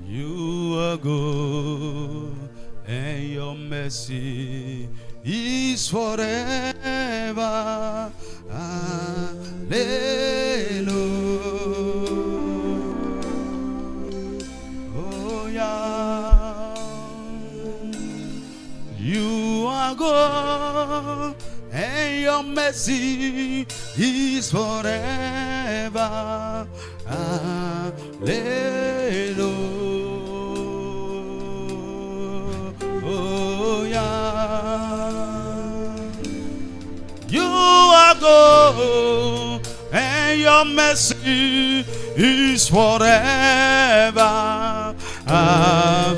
You are good, and your mercy is forever. Hallelujah. You are good, and your mercy is forever. Hallelujah. You are good, and your mercy is forever. Hallelujah.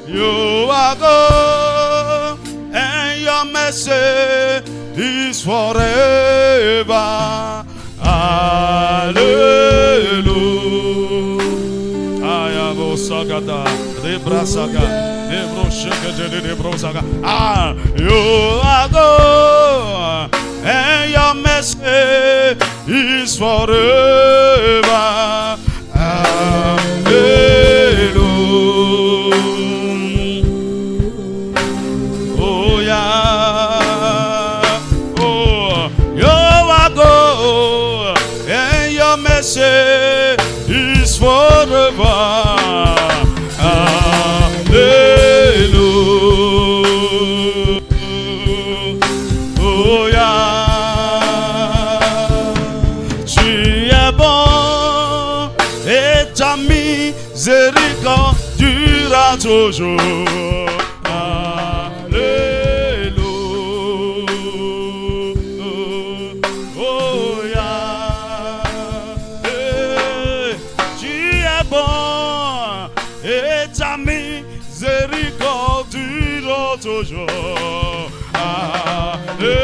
You are good, and your mercy is forever. Hallelujah. Ayabo sagada, rebra saga, rebro shaka, rebro saga. You are good, and your mercy is forever. Hallelujah. Oh yeah. Oh, you are good, and your mercy is forever. Hallelujah. Oh yeah. Tu es bon, et ta miséricorde durera toujours. Toujours. Alléluia.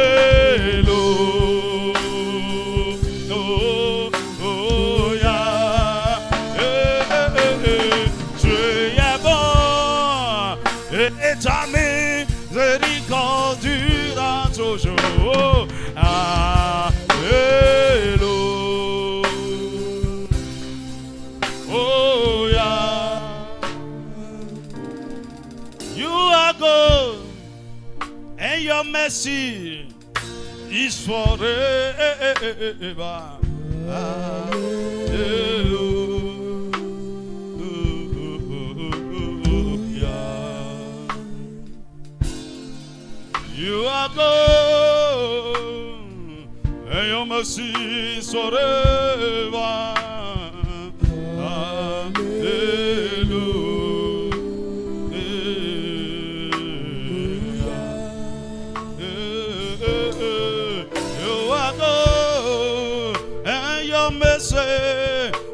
Tu es bon, et ta miséricorde durera toujours. Alléluia. Oh yeah. You are good, and your mercy is forever. Hallelujah. You are good, and your mercy is forever.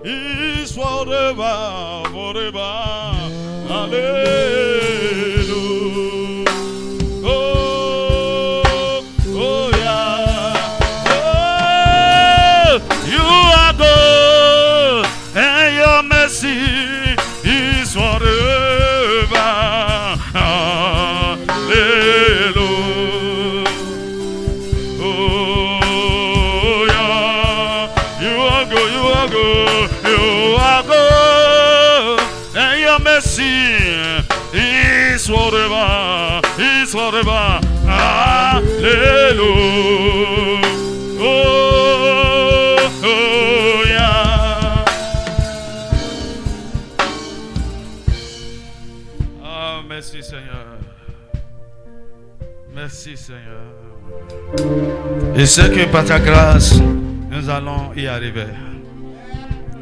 Is forever, forever. Hallelujah. Oh, oh yeah. Oh, you are good, and your mercy is forever. Hallelujah. Oh yeah. You are good, you are good. You are good, and your mercy is forever, is forever. Hallelujah. Oh, oh yeah. Ah, merci Seigneur. Merci Seigneur. Et ce que par ta grâce, nous allons y arriver.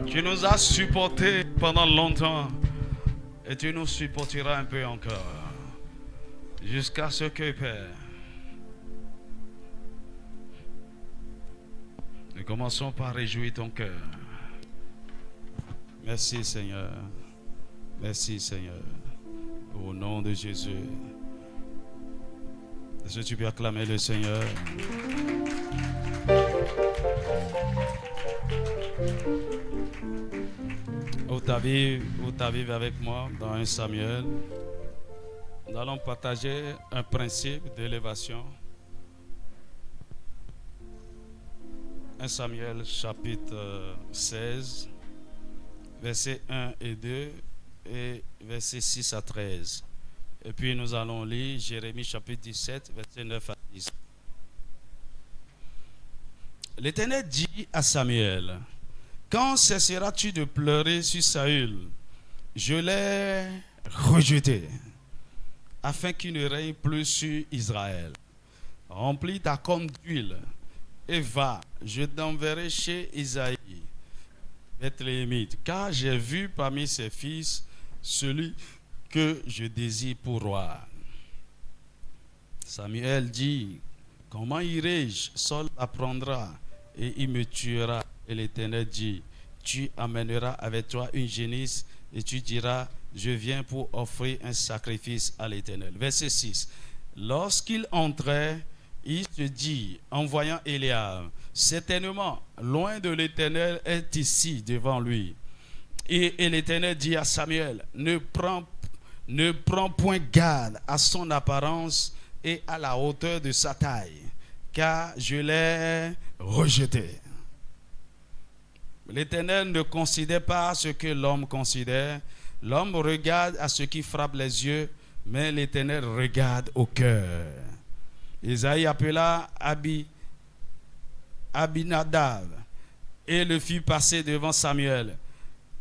Tu nous as supportés pendant longtemps et tu nous supporteras un peu encore jusqu'à ce que, Père, nous commençons par réjouir ton cœur. Merci Seigneur. Merci Seigneur. Au nom de Jésus. Est-ce que tu peux acclamer le Seigneur? Ouvre avec moi dans 1 Samuel. Nous allons partager un principe d'élévation. 1 Samuel chapitre 16, versets 1 et 2 et versets 6 à 13. Et puis nous allons lire Jérémie chapitre 17, versets 9 à 10. L'Éternel dit à Samuel: quand cesseras-tu de pleurer sur Saül? Je l'ai rejeté, afin qu'il ne règne plus sur Israël. Remplis ta corne d'huile et va, je t'enverrai chez Isaïe, Bethléemite, car j'ai vu parmi ses fils celui que je désire pour roi. Samuel dit: comment irai-je? Saul apprendra et il me tuera. Et l'Éternel dit: tu amèneras avec toi une génisse et tu diras: je viens pour offrir un sacrifice à l'Éternel. Verset 6. Lorsqu'il entrait, il se dit, en voyant Éliab: certainement, loin de l'Éternel est ici devant lui. Et l'Éternel dit à Samuel: ne prends point garde à son apparence et à la hauteur de sa taille, car je l'ai rejeté. L'Éternel ne considère pas ce que l'homme considère. L'homme regarde à ce qui frappe les yeux, mais l'Éternel regarde au cœur. Isaïe appela Abinadab et le fit passer devant Samuel.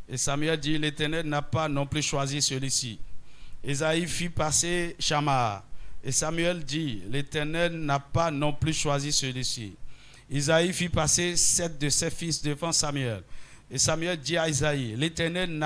Et Samuel dit: l'Éternel n'a pas non plus choisi celui-ci. Isaïe fit passer Shammah. Et Samuel dit: l'Éternel n'a pas non plus choisi celui-ci. Isaïe fit passer 7 de ses fils devant Samuel. Et Samuel dit à Isaïe: l'Éternel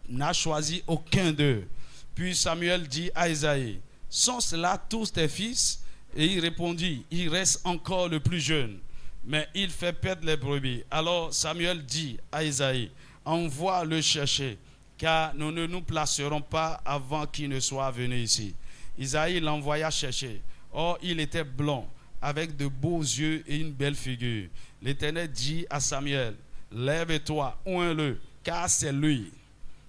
n'a choisi aucun d'eux. Puis Samuel dit à Isaïe: sont cela tous tes fils? Et il répondit: il reste encore le plus jeune, mais il fait perdre les brebis. Alors Samuel dit à Isaïe: envoie le chercher, car nous ne nous placerons pas avant qu'il ne soit venu ici. Isaïe l'envoya chercher. Or il était blond, avec de beaux yeux et une belle figure. L'Éternel dit à Samuel: lève-toi, oins-le, car c'est lui.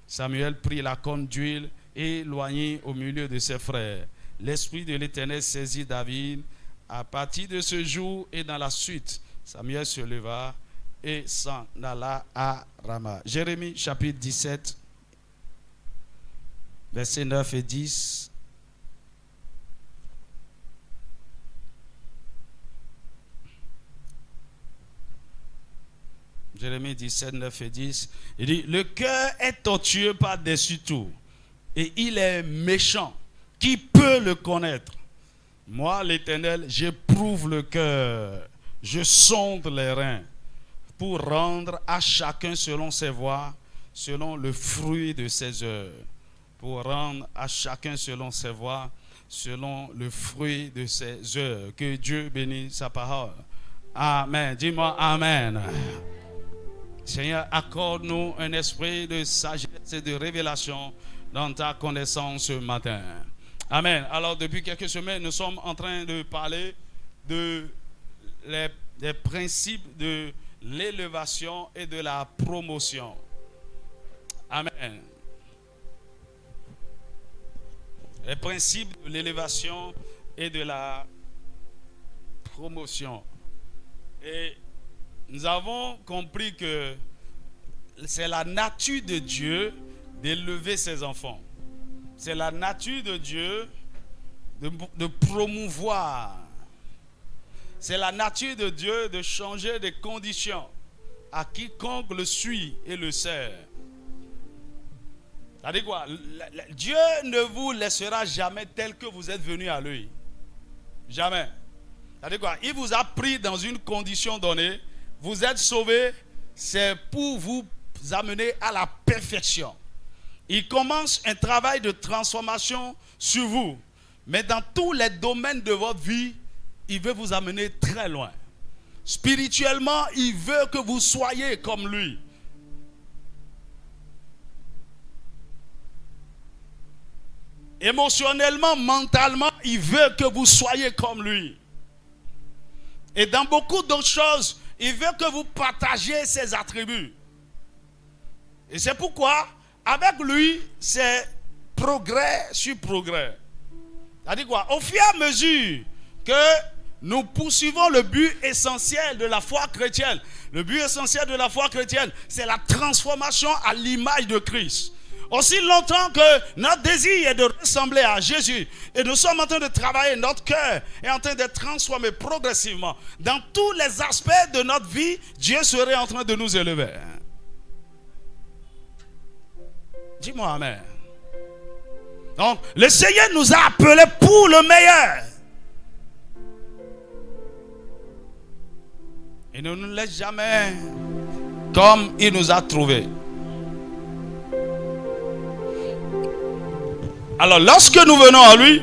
Samuel prit la corne d'huile et éloignit au milieu de ses frères. L'esprit de l'Éternel saisit David. À partir de ce jour et dans la suite, Samuel se leva et s'en alla à Rama. Jérémie chapitre 17, versets 9 et 10. Jérémie 17, 9 et 10. Il dit: le cœur est tortueux par-dessus tout, et il est méchant. Qui peut le connaître? Moi, l'Éternel, j'éprouve le cœur, je sonde les reins, pour rendre à chacun selon ses voies, selon le fruit de ses œuvres. Pour rendre à chacun selon ses voies, selon le fruit de ses œuvres. Que Dieu bénisse sa parole. Amen. Dis-moi Amen. Seigneur, accorde-nous un esprit de sagesse et de révélation dans ta connaissance ce matin. Amen. Alors, depuis quelques semaines, nous sommes en train de parler des principes de l'élévation et de la promotion. Amen. Les principes de l'élévation et de la promotion. Et nous avons compris que c'est la nature de Dieu d'élever ses enfants. C'est la nature de Dieu de promouvoir. C'est la nature de Dieu de changer des conditions à quiconque le suit et le sert. C'est-à-dire quoi? Dieu ne vous laissera jamais tel que vous êtes venu à lui. Jamais. C'est-à-dire quoi? Il vous a pris dans une condition donnée. Vous êtes sauvés, c'est pour vous amener à la perfection. Il commence un travail de transformation sur vous. Mais dans tous les domaines de votre vie, il veut vous amener très loin. Spirituellement, il veut que vous soyez comme lui. Émotionnellement, mentalement, il veut que vous soyez comme lui. Et dans beaucoup d'autres choses, Il veut que vous partagiez ses attributs. Et c'est pourquoi, avec lui, c'est progrès sur progrès. C'est-à-dire quoi? Au fur et à mesure que nous poursuivons le but essentiel de la foi chrétienne. Le but essentiel de la foi chrétienne, c'est la transformation à l'image de Christ. Aussi longtemps que notre désir est de ressembler à Jésus et nous sommes en train de travailler, notre cœur est en train d'être transformé progressivement. Dans tous les aspects de notre vie, Dieu serait en train de nous élever. Dis-moi amen. Donc, le Seigneur nous a appelés pour le meilleur. Il ne nous laisse jamais comme il nous a trouvés. Alors, lorsque nous venons à lui,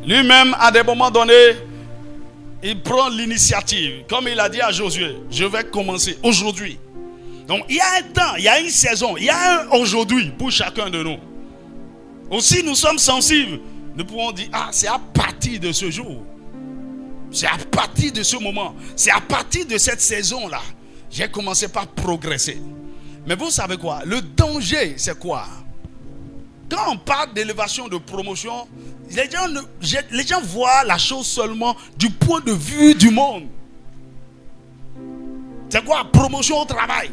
lui-même, à des moments donnés, il prend l'initiative. Comme il a dit à Josué, je vais commencer aujourd'hui. Donc, il y a un temps, il y a une saison, il y a un aujourd'hui pour chacun de nous. Aussi, nous sommes sensibles. Nous pouvons dire, c'est à partir de ce jour. C'est à partir de ce moment. C'est à partir de cette saison-là. J'ai commencé par progresser. Mais vous savez quoi? Le danger, c'est quoi? Quand on parle d'élévation, de promotion, les gens voient la chose seulement du point de vue du monde. C'est quoi? Promotion au travail.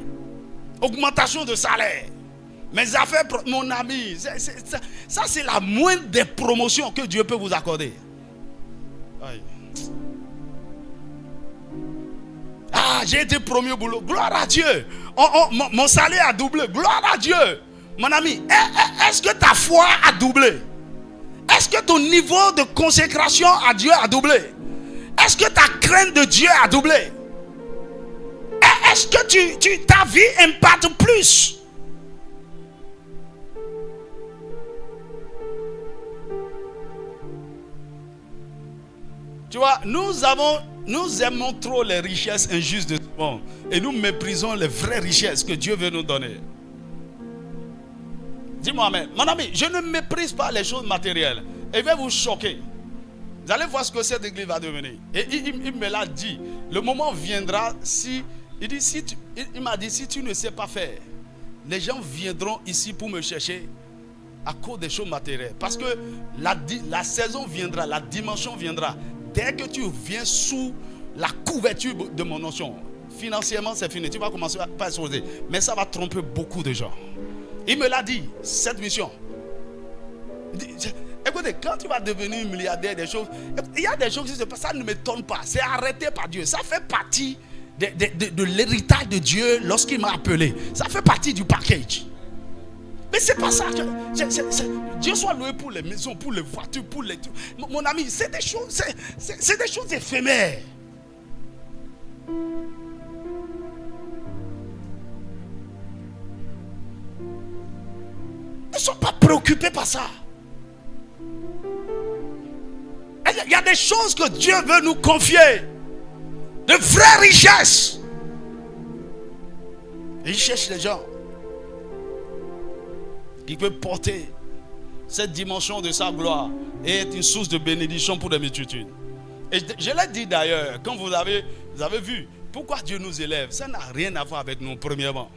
Augmentation de salaire. Mes affaires, mon ami, ça c'est la moindre des promotions que Dieu peut vous accorder. Aïe. J'ai été promu au boulot. Gloire à Dieu. Mon salaire a doublé. Gloire à Dieu. Mon ami, est-ce que ta foi a doublé? Est-ce que ton niveau de consécration à Dieu a doublé? Est-ce que ta crainte de Dieu a doublé? Est-ce que ta vie impacte plus? Tu vois, nous aimons trop les richesses injustes de ce monde et nous méprisons les vraies richesses que Dieu veut nous donner. Dis-moi amen. Mon ami, je ne méprise pas les choses matérielles. Et je vais vous choquer. Vous allez voir ce que cette église va devenir. Et il me l'a dit. Le moment viendra il m'a dit, si tu ne sais pas faire, les gens viendront ici pour me chercher à cause des choses matérielles. Parce que la saison viendra, la dimension viendra. Dès que tu viens sous la couverture de mon notion, financièrement c'est fini. Tu vas commencer à exposer. Mais ça va tromper beaucoup de gens. Il me l'a dit, cette mission. Écoutez, quand tu vas devenir milliardaire, il y a des choses qui se passent, ça ne m'étonne pas. C'est arrêté par Dieu. Ça fait partie de l'héritage de Dieu lorsqu'il m'a appelé. Ça fait partie du package. Mais c'est pas ça. Dieu soit loué pour les maisons, pour les voitures, pour les... Mon ami, c'est des choses éphémères. Ne sois pas préoccupé par ça. Il y a des choses que Dieu veut nous confier. De vraies richesses. Et il cherche les gens qui peuvent porter cette dimension de sa gloire et être une source de bénédiction pour des multitudes. Et je l'ai dit d'ailleurs, quand vous avez vu pourquoi Dieu nous élève, ça n'a rien à voir avec nous premièrement.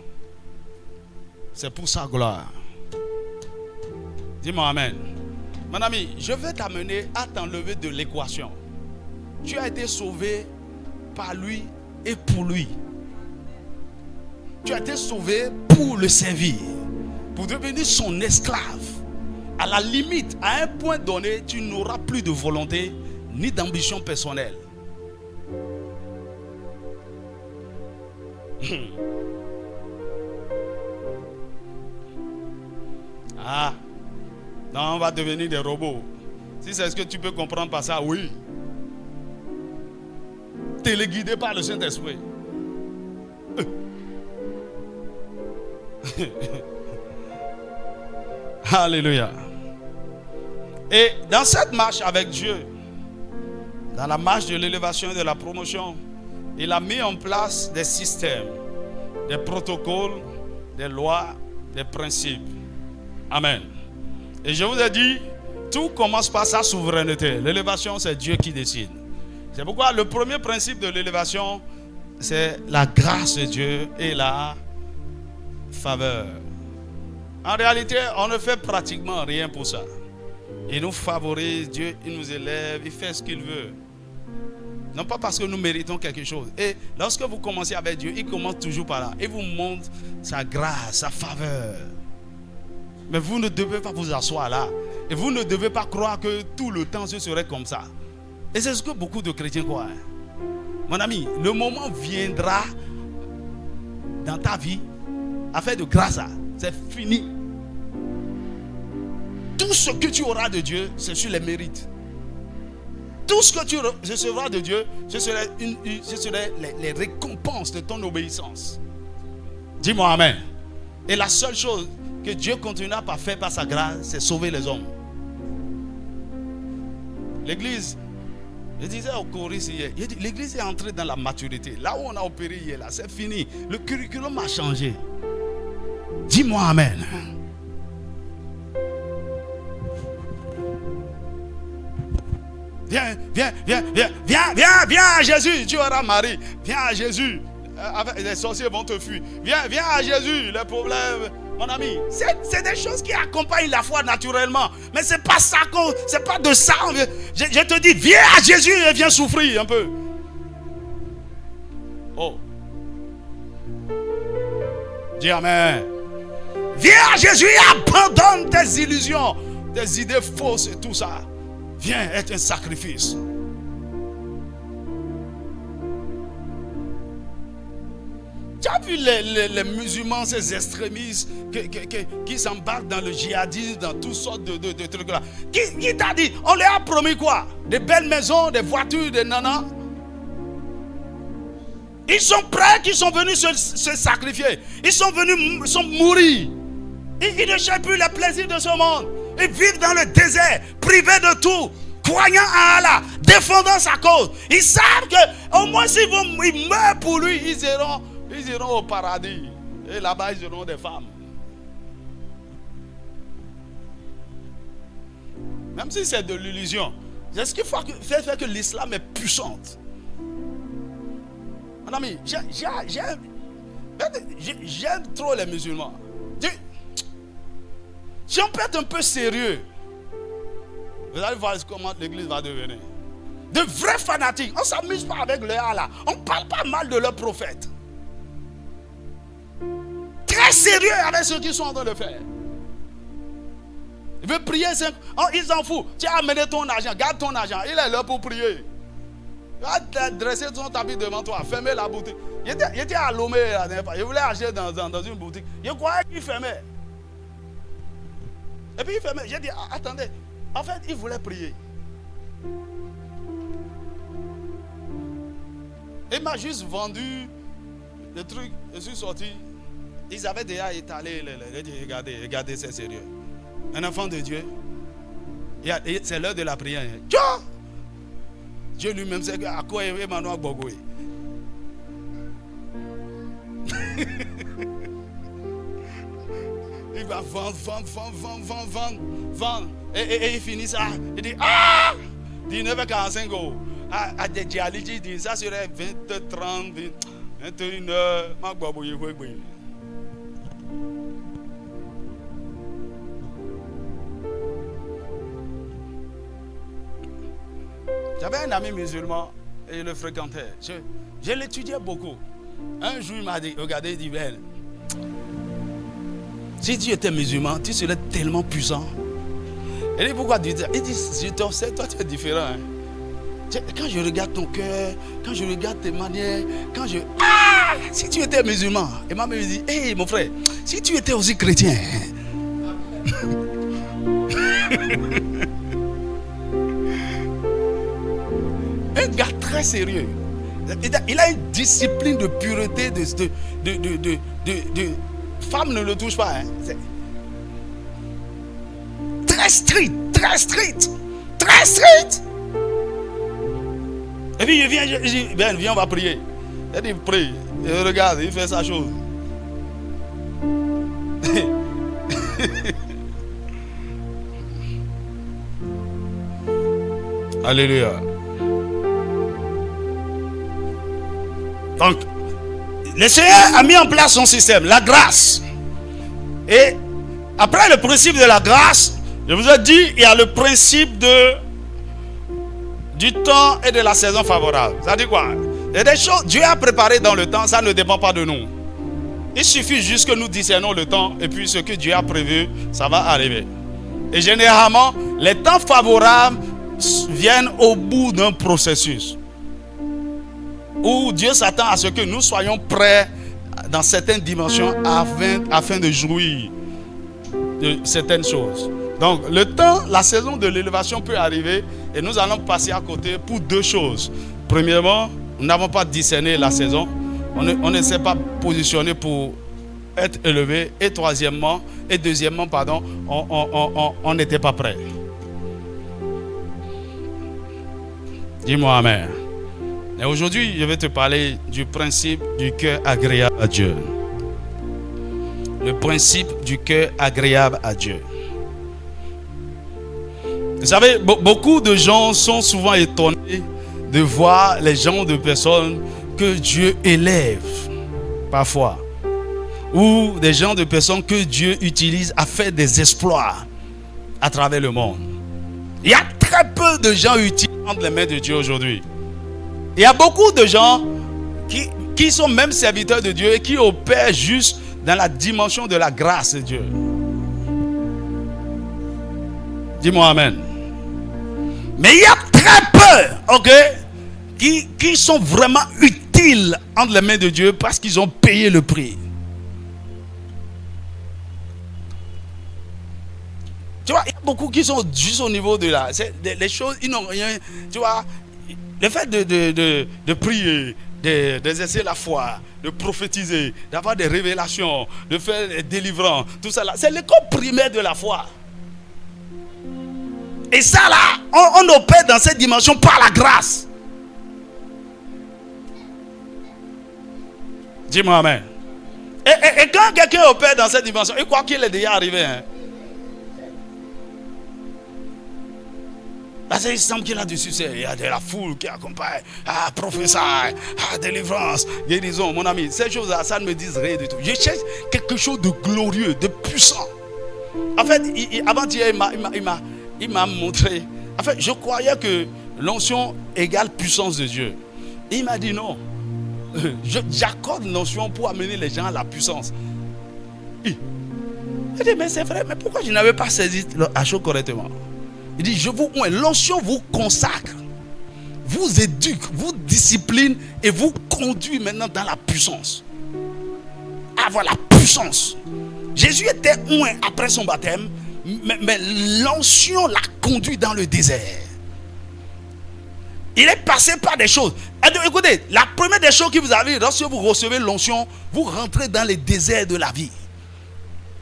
C'est pour sa gloire. Dis-moi amen. Mon ami, je vais t'amener à t'enlever de l'équation. Tu as été sauvé par lui et pour lui. Tu as été sauvé pour le servir, pour devenir son esclave. À la limite, à un point donné, tu n'auras plus de volonté ni d'ambition personnelle. Non, on va devenir des robots. Si c'est ce que tu peux comprendre par ça, oui. Téléguidé par le Saint-Esprit. Alléluia. Et dans cette marche avec Dieu, dans la marche de l'élévation et de la promotion, il a mis en place des systèmes, des protocoles, des lois, des principes. Amen. Et je vous ai dit, tout commence par sa souveraineté. L'élévation, c'est Dieu qui décide. C'est pourquoi le premier principe de l'élévation, c'est la grâce de Dieu et la faveur. En réalité, on ne fait pratiquement rien pour ça. Il nous favorise, Dieu, il nous élève, il fait ce qu'il veut. Non pas parce que nous méritons quelque chose. Et lorsque vous commencez avec Dieu, il commence toujours par là. Il vous montre sa grâce, sa faveur. Mais vous ne devez pas vous asseoir là. Et vous ne devez pas croire que tout le temps ce serait comme ça. Et c'est ce que beaucoup de chrétiens croient. Mon ami, le moment viendra dans ta vie à faire de grâce. C'est fini. Tout ce que tu auras de Dieu, c'est sur les mérites. Tout ce que tu recevras de Dieu, ce serait les récompenses de ton obéissance. Dis-moi amen. Et la seule chose que Dieu continuera par faire par sa grâce, c'est sauver les hommes. L'église, je disais au choriste hier, l'église est entrée dans la maturité. Là où on a opéré hier, là, c'est fini. Le curriculum a changé. Dis-moi amen. Viens à Jésus, tu auras Marie. Viens à Jésus. Les sorciers vont te fuir. Viens à Jésus, les problèmes. Mon ami, c'est des choses qui accompagnent la foi naturellement. Mais c'est pas ça, c'est pas de ça. Je te dis, viens à Jésus et viens souffrir un peu. Oh. Dis amen. Viens à Jésus et abandonne tes illusions, tes idées fausses et tout ça. Viens être un sacrifice. Tu as vu les musulmans, ces extrémistes qui s'embarquent dans le djihadisme, dans toutes sortes de trucs là. Qui t'a dit, on leur a promis quoi? Des belles maisons, des voitures, des nanas. Ils sont prêts, qui sont venus se sacrifier. Ils sont venus mourir. Ils ne cherchent plus les plaisirs de ce monde. Ils vivent dans le désert, privés de tout, croyant à Allah, défendant sa cause. Ils savent qu'au moins s'ils meurent pour lui, ils iront au paradis. Et là-bas, ils auront des femmes. Même si c'est de l'illusion. C'est ce qui fait que l'islam est puissante. Mon ami, j'aime trop les musulmans. Si on peut être un peu sérieux, vous allez voir comment l'église va devenir. De vrais fanatiques. On ne s'amuse pas avec le Allah. On ne parle pas mal de leur prophète. Très sérieux avec ce qu'ils sont en train de faire. Il veut prier, il s'en fout. Tu as amené ton argent, garde ton argent. Il est là pour prier. Il va dresser son tapis devant toi, fermer la boutique. Il était à Lomé la dernière fois. Il voulait acheter dans une boutique. Je croyais qu'il fermait. Et puis il fermait. J'ai dit, attendez. En fait, il voulait prier. Il m'a juste vendu le truc. Je suis sorti. Ils avaient déjà étalé. J'ai dit, regardez, c'est sérieux. Un enfant de Dieu. C'est l'heure de la prière. Dieu lui-même sait à quoi Emmanuel Bogoé. Il va vendre. Et il finit ça. Il dit, 19h45 go. À des dialyses, il dit, ça serait 20h30, 21h. J'avais un ami musulman et je le fréquentais. Je l'étudiais beaucoup. Un jour, il m'a dit, regardez, il dit, ben, si tu étais musulman, tu serais tellement puissant. Il dit, pourquoi tu dis ça? Il dit, je te sais, toi tu es différent. Hein. Quand je regarde ton cœur, quand je regarde tes manières, si tu étais musulman. Et ma mère me dit, hé mon frère, si tu étais aussi chrétien. Un gars très sérieux. Il a une discipline de pureté, de femme ne le touche pas. Hein. Très strict. Et puis il vient, je dis, ben viens, on va prier. Il dit, prie. Et regarde, il fait sa chose. Alléluia. Donc, le Seigneur a mis en place son système, la grâce. Et après le principe de la grâce, je vous ai dit, il y a le principe du temps et de la saison favorable. Ça dit quoi? Il y a des choses, Dieu a préparé dans le temps, ça ne dépend pas de nous. Il suffit juste que nous discernons le temps et puis ce que Dieu a prévu, ça va arriver. Et généralement, les temps favorables viennent au bout d'un processus où Dieu s'attend à ce que nous soyons prêts dans certaines dimensions afin de jouir de certaines choses. Donc le temps, la saison de l'élévation peut arriver et nous allons passer à côté pour deux choses. Premièrement, nous n'avons pas discerné la saison. On ne s'est pas positionné pour être élevé. Et deuxièmement, on n'était pas prêt. Dis-moi amen. Et aujourd'hui, je vais te parler du principe du cœur agréable à Dieu. Le principe du cœur agréable à Dieu. Vous savez, beaucoup de gens sont souvent étonnés de voir les genres de personnes que Dieu élève parfois, ou des genres de personnes que Dieu utilise à faire des exploits à travers le monde. Il y a très peu de gens utiles entre les mains de Dieu aujourd'hui. Il y a beaucoup de gens qui sont même serviteurs de Dieu et qui opèrent juste dans la dimension de la grâce de Dieu. Dis-moi amen. Mais il y a très peu, ok, qui sont vraiment utiles entre les mains de Dieu parce qu'ils ont payé le prix. Tu vois, il y a beaucoup qui sont juste au niveau de là. Les choses, ils n'ont rien. Tu vois, le fait de prier, d'exercer la foi, de prophétiser, d'avoir des révélations, de faire des délivrances, tout ça là, c'est l'école primaire de la foi. Et ça là, on opère dans cette dimension par la grâce. Dis-moi amen. Et quand quelqu'un opère dans cette dimension, il croit qu'il est déjà arrivé. Hein? Parce qu'il semble qu'il a du succès. Il y a de la foule qui accompagne. Ah, professeur, ah, délivrance, guérison, mon ami. Ces choses-là, ça ne me dit rien du tout. Je cherche quelque chose de glorieux, de puissant. En fait, avant-hier, il m'a montré. En fait, je croyais que l'onction égale puissance de Dieu. Et il m'a dit non. J'accorde l'onction pour amener les gens à la puissance. Il dit, mais c'est vrai, mais pourquoi je n'avais pas saisi la chose correctement? Il dit, l'onction vous consacre, vous éduque, vous discipline et vous conduit maintenant dans la puissance. Avoir la puissance. Jésus était oint après son baptême, mais l'onction l'a conduit dans le désert. Il est passé par des choses. Écoutez, la première des choses qui vous arrive, lorsque vous recevez l'onction, vous rentrez dans les déserts de la vie,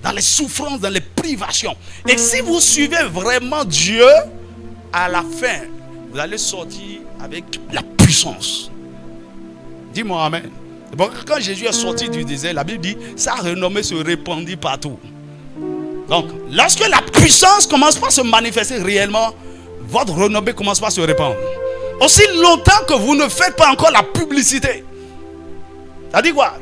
dans les souffrances, dans les privations. Et si vous suivez vraiment Dieu, à la fin, vous allez sortir avec la puissance. Dis-moi amen. Bon, quand Jésus est sorti du désert, la Bible dit, sa renommée se répandit partout. Donc, lorsque la puissance commence par se manifester réellement, votre renommée commence par se répandre. Aussi longtemps que vous ne faites pas encore la publicité. Ça dit quoi?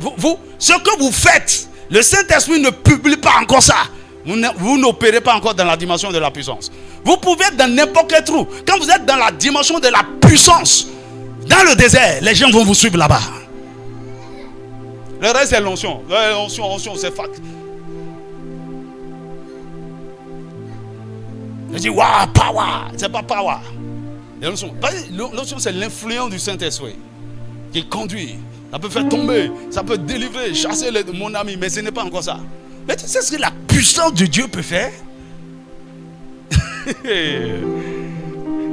Ce que vous faites, le Saint-Esprit ne publie pas encore ça. Vous n'opérez pas encore dans la dimension de la puissance. Vous pouvez être dans n'importe quel trou. Quand vous êtes dans la dimension de la puissance, dans le désert, les gens vont vous suivre là-bas. Le reste c'est l'onction. L'onction c'est fact. Je dis waouh, power. C'est pas power. L'onction c'est l'influence du Saint-Esprit qui conduit. Ça peut faire tomber, ça peut délivrer, chasser mon ami, mais ce n'est pas encore ça. Mais tu sais ce que la puissance de Dieu peut faire?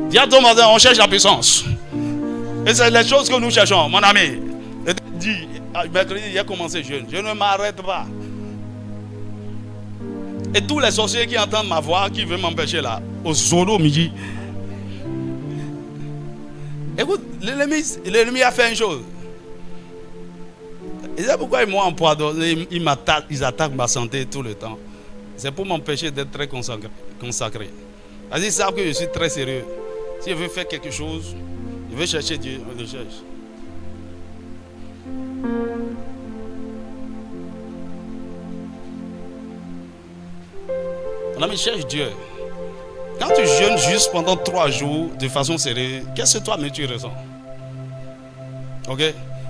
Dis à ton matin, on cherche la puissance. Et c'est les choses que nous cherchons, mon ami. Je te dis, mercredi, il a commencé jeune. Je ne m'arrête pas. Et tous les sorciers qui entendent ma voix, qui veulent m'empêcher là, au solo midi. Écoute, l'ennemi a fait une chose. Et c'est pourquoi ils m'ont empoisonné, ils attaquent ma santé tout le temps. C'est pour m'empêcher d'être très consacré. Ils savent que je suis très sérieux. Si je veux faire quelque chose, je veux chercher Dieu, je le cherche. Mon ami, cherche Dieu. Quand tu jeûnes juste pendant 3 jours de façon sérieuse, qu'est-ce que toi-même tu ressens? Ok?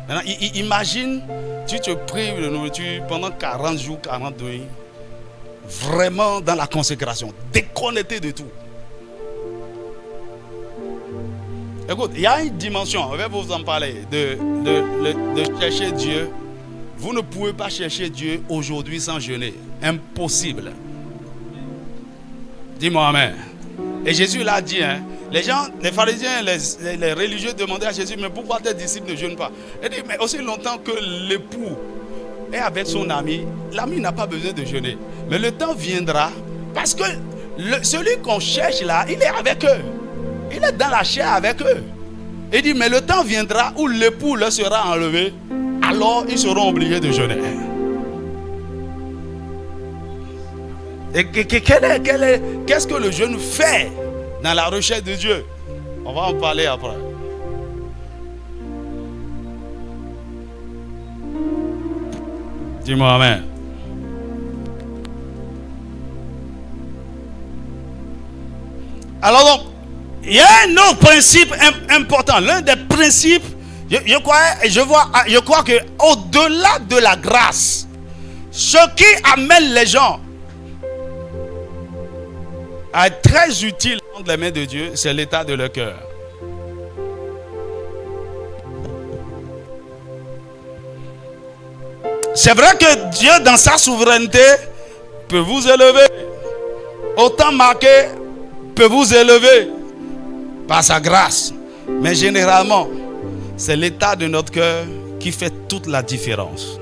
Maintenant, imagine, tu te prives de nourriture pendant 40 jours, 40 nuits, vraiment dans la consécration, déconnecté de tout. Écoute, il y a une dimension, je vais vous en parler, de chercher Dieu. Vous ne pouvez pas chercher Dieu aujourd'hui sans jeûner. Impossible. Dis-moi amen. Et Jésus l'a dit, hein, les gens, les pharisiens, les religieux demandaient à Jésus, mais pourquoi tes disciples ne jeûnent pas? Il dit, mais aussi longtemps que l'époux est avec son ami, l'ami n'a pas besoin de jeûner. Mais le temps viendra, parce que celui qu'on cherche là, il est avec eux. Il est dans la chair avec eux. Il dit, mais le temps viendra où l'époux leur sera enlevé, alors ils seront obligés de jeûner. Et qu'est-ce que le jeûne fait dans la recherche de Dieu? On va en parler après. Dis-moi amen. Alors donc, il y a un autre principe important. L'un des principes, je crois que au-delà de la grâce, ce qui amène les gens à être très utile entre les mains de Dieu, c'est l'état de leur cœur. C'est vrai que Dieu, dans sa souveraineté, peut vous élever. Autant marqué, peut vous élever par sa grâce. Mais généralement, c'est l'état de notre cœur qui fait toute la différence.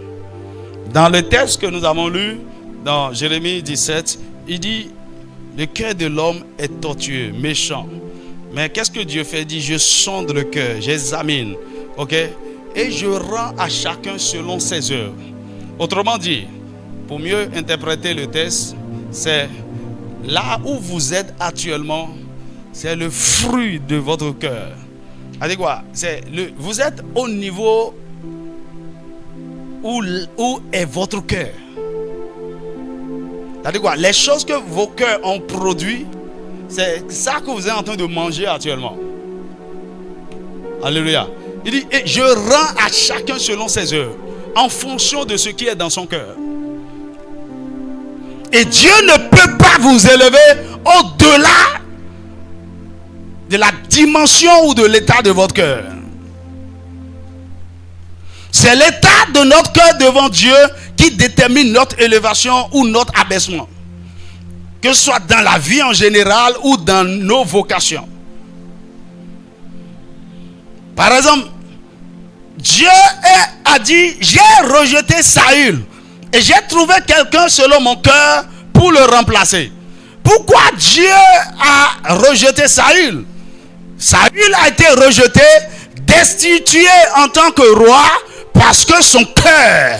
Dans le texte que nous avons lu, dans Jérémie 17, il dit: le cœur de l'homme est tortueux, méchant. Mais qu'est-ce que Dieu fait? Il dit: je sonde le cœur, j'examine. Ok? Et je rends à chacun selon ses œuvres. Autrement dit, pour mieux interpréter le texte, c'est là où vous êtes actuellement, c'est le fruit de votre cœur. C'est quoi? Vous êtes au niveau où est votre cœur. C'est-à-dire quoi? Les choses que vos cœurs ont produit, c'est ça que vous êtes en train de manger actuellement. Alléluia. Il dit: et je rends à chacun selon ses œuvres, en fonction de ce qui est dans son cœur. Et Dieu ne peut pas vous élever au-delà de la dimension ou de l'état de votre cœur. C'est l'état de notre cœur devant Dieu qui détermine notre élévation ou notre abaissement. Que ce soit dans la vie en général ou dans nos vocations. Par exemple, Dieu a dit: j'ai rejeté Saül et j'ai trouvé quelqu'un selon mon cœur pour le remplacer. Pourquoi Dieu a rejeté Saül? Saül a été rejeté, destitué en tant que roi, parce que son cœur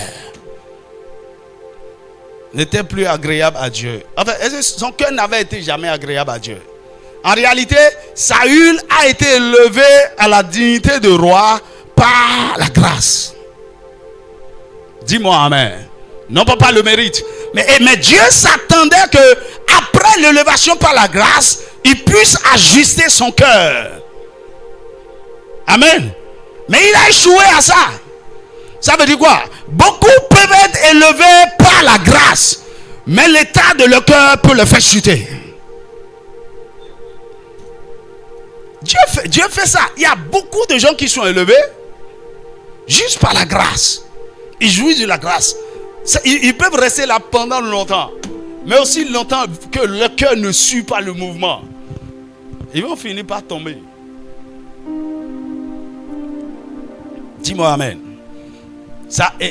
n'était plus agréable à Dieu. Enfin, son cœur n'avait été jamais agréable à Dieu. En réalité, Saül a été élevé à la dignité de roi par la grâce. Dis-moi amen. Non pas par le mérite. Mais Dieu s'attendait que après l'élévation par la grâce, il puisse ajuster son cœur. Amen. Mais il a échoué à ça. Ça veut dire quoi? Beaucoup peuvent être élevés par la grâce, mais l'état de leur cœur peut le faire chuter. Dieu fait ça. Il y a beaucoup de gens qui sont élevés juste par la grâce. Ils jouissent de la grâce. Ils peuvent rester là pendant longtemps, mais aussi longtemps que leur cœur ne suit pas le mouvement. Ils vont finir par tomber. Dis-moi amen.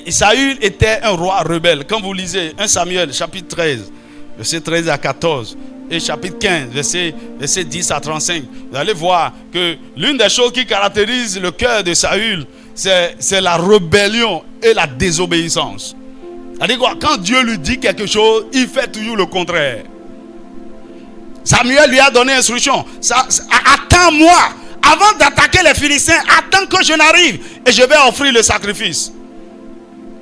Saül était un roi rebelle. Quand vous lisez 1 Samuel chapitre 13, verset 13 à 14, et chapitre 15, verset 10 à 35, vous allez voir que l'une des choses qui caractérise le cœur de Saül, c'est la rébellion et la désobéissance. C'est-à-dire quoi? Quand Dieu lui dit quelque chose, il fait toujours le contraire. Samuel lui a donné instruction: attends-moi, avant d'attaquer les Philistins, attends que je n'arrive et je vais offrir le sacrifice.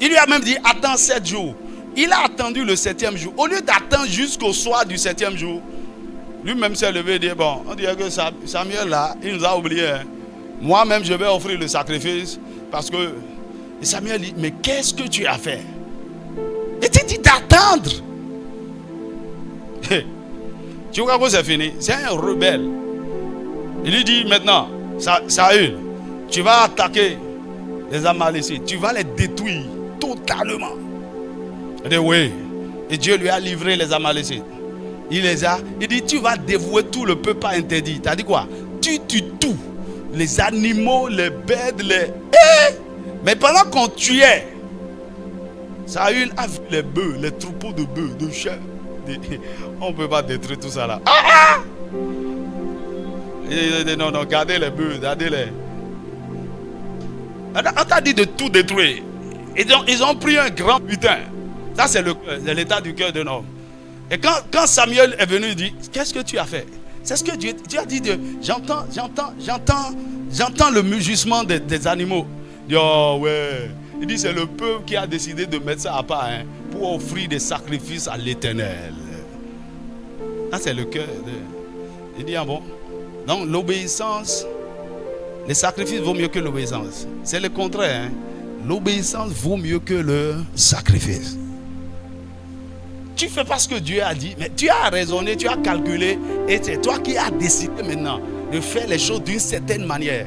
Il lui a même dit, attends 7 jours. Il a attendu le 7e jour. Au lieu d'attendre jusqu'au soir du 7e jour, lui-même s'est levé et dit, bon, on dirait que Samuel là, il nous a oubliés. Hein. Moi-même, je vais offrir le sacrifice parce que... Et Samuel dit, mais qu'est-ce que tu as fait? Il t'a dit d'attendre. Tu vois que c'est fini? C'est un rebelle. Il lui dit maintenant, Saül, tu vas attaquer les Amalécites. Tu vas les détruire totalement. Il dit oui. Et Dieu lui a livré les Amalécites. Il dit, tu vas dévouer tout le peuple interdit. Tu as dit quoi? Tu tues tout. Les animaux, les bêtes, mais pendant qu'on tuait, Saül a vu les bœufs, les troupeaux de bœufs, de chèvres. On ne peut pas détruire tout ça là. Il dit non, gardez les bœufs, gardez-les. On t'a dit de tout détruire. Ils ont pris un grand butin. Ça, c'est l'état du cœur d'un homme. Et quand Samuel est venu, il dit, qu'est-ce que tu as fait? C'est ce que Dieu a dit. J'entends le mugissement des animaux. Il dit, oh ouais. Il dit, c'est le peuple qui a décidé de mettre ça à part pour offrir des sacrifices à l'Éternel. Ça, c'est le cœur. Il dit, ah bon? Donc, l'obéissance, les sacrifices vaut mieux que l'obéissance. C'est le contraire. Hein? L'obéissance vaut mieux que le sacrifice. Tu ne fais pas ce que Dieu a dit, mais tu as raisonné, tu as calculé, et c'est toi qui as décidé maintenant de faire les choses d'une certaine manière.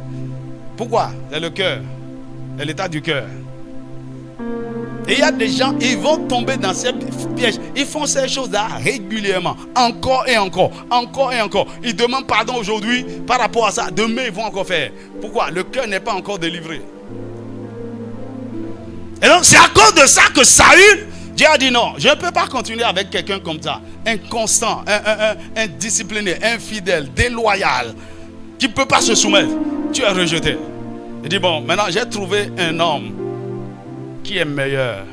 Pourquoi? C'est le cœur, c'est l'état du cœur. Et il y a des gens, ils vont tomber dans ces pièges. Ils font ces choses-là régulièrement, encore et encore, encore et encore. Ils demandent pardon aujourd'hui par rapport à ça. Demain, ils vont encore faire. Pourquoi? Le cœur n'est pas encore délivré. Et donc, c'est à cause de ça que Saül, Dieu a dit non, je ne peux pas continuer avec quelqu'un comme ça. Inconstant, indiscipliné, infidèle, déloyal, qui ne peut pas se soumettre. Tu es rejeté. Il dit bon, maintenant j'ai trouvé un homme qui est meilleur.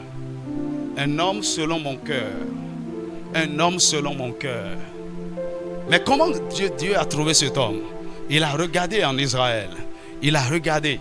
Un homme selon mon cœur. Un homme selon mon cœur. Mais comment Dieu a trouvé cet homme? Il a regardé en Israël. Il a regardé.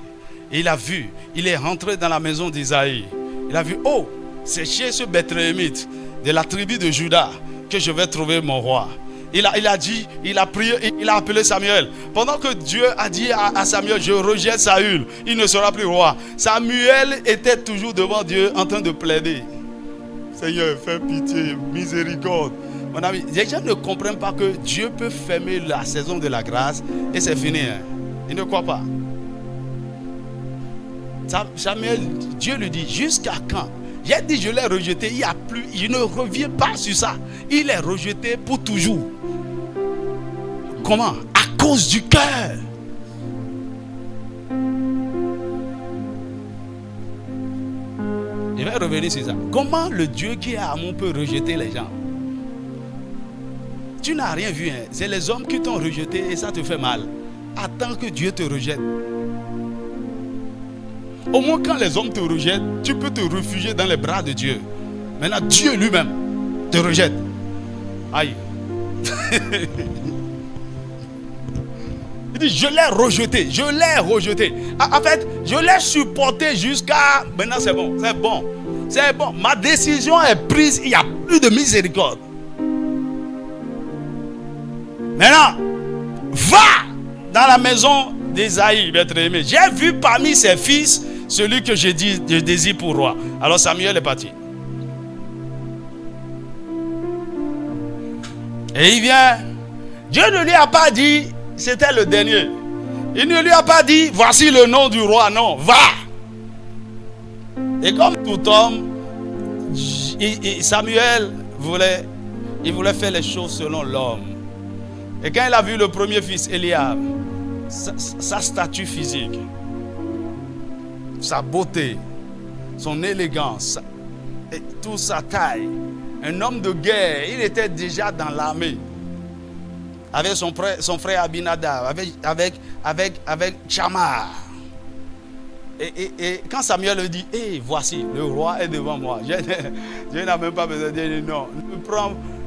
Il a vu. Il est rentré dans la maison d'Isaïe. Il a vu, oh, c'est chez ce Bethléemite de la tribu de Juda que je vais trouver mon roi. Il a dit, il a prié, il a appelé Samuel. Pendant que Dieu a dit à Samuel, je rejette Saül, il ne sera plus roi. Samuel était toujours devant Dieu en train de plaider. Seigneur, fais pitié, miséricorde. Mon ami, les gens ne comprennent pas que Dieu peut fermer la saison de la grâce et c'est fini. Hein. Ils ne croient pas. Samuel, Dieu lui dit, jusqu'à quand? J'ai dit, je l'ai rejeté, il n'y a plus, il ne revient pas sur ça. Il est rejeté pour toujours. Comment? À cause du cœur. Je vais revenir sur ça. Comment le Dieu qui est amour peut rejeter les gens? Tu n'as rien vu. Hein? C'est les hommes qui t'ont rejeté et ça te fait mal. Attends que Dieu te rejette. Au moins quand les hommes te rejettent, tu peux te réfugier dans les bras de Dieu. Maintenant Dieu lui-même te rejette. Aïe. Il dit je l'ai rejeté. Je l'ai rejeté. En fait, je l'ai supporté jusqu'à... Maintenant c'est bon. C'est bon. C'est bon. Ma décision est prise. Il n'y a plus de miséricorde. Maintenant, va dans la maison d'Isaïe, Bethléem. J'ai vu parmi ses fils celui que je désire pour roi. Alors Samuel est parti. Et il vient. Dieu ne lui a pas dit c'était le dernier. Il ne lui a pas dit voici le nom du roi. Non, va. Et comme tout homme, Samuel voulait faire les choses selon l'homme. Et quand il a vu le premier fils, Eliab, sa stature physique, sa beauté, son élégance, et toute sa taille, un homme de guerre, il était déjà dans l'armée avec son frère Abinadab, avec Shammar. Et quand Samuel lui dit, hey, voici, le roi est devant moi. Je n'ai même pas besoin de dire non.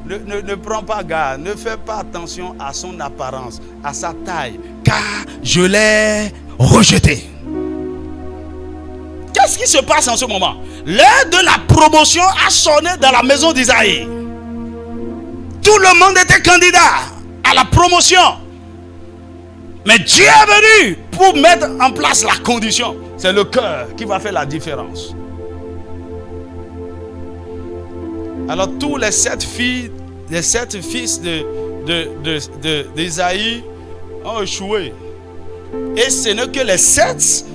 Ne prends pas garde, ne fais pas attention à son apparence, à sa taille, car je l'ai rejeté. qu'est-ce qui se passe en ce moment? L'heure de la promotion a sonné dans la maison d'Isaïe. Tout le monde était candidat à la promotion. Mais Dieu est venu pour mettre en place la condition. C'est le cœur qui va faire la différence. Alors tous les 7 filles, les 7 fils d'Isaïe ont échoué. Et ce n'est que les 7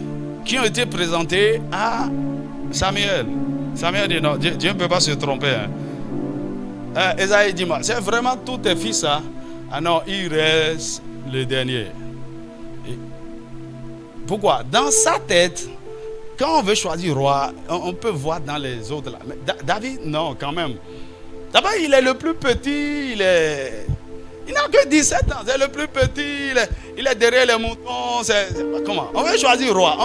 qui ont été présentés à Samuel. Samuel dit non, Dieu ne peut pas se tromper. Esaïe dit, c'est vraiment tous tes fils, hein? Ah non, il reste le dernier. Et pourquoi? Dans sa tête, quand on veut choisir roi, on peut voir dans les autres là. Mais David, non, quand même. D'abord, il est le plus petit, il n'a que 17 ans, c'est le plus petit, il est derrière les moutons. Comment? On veut choisir roi,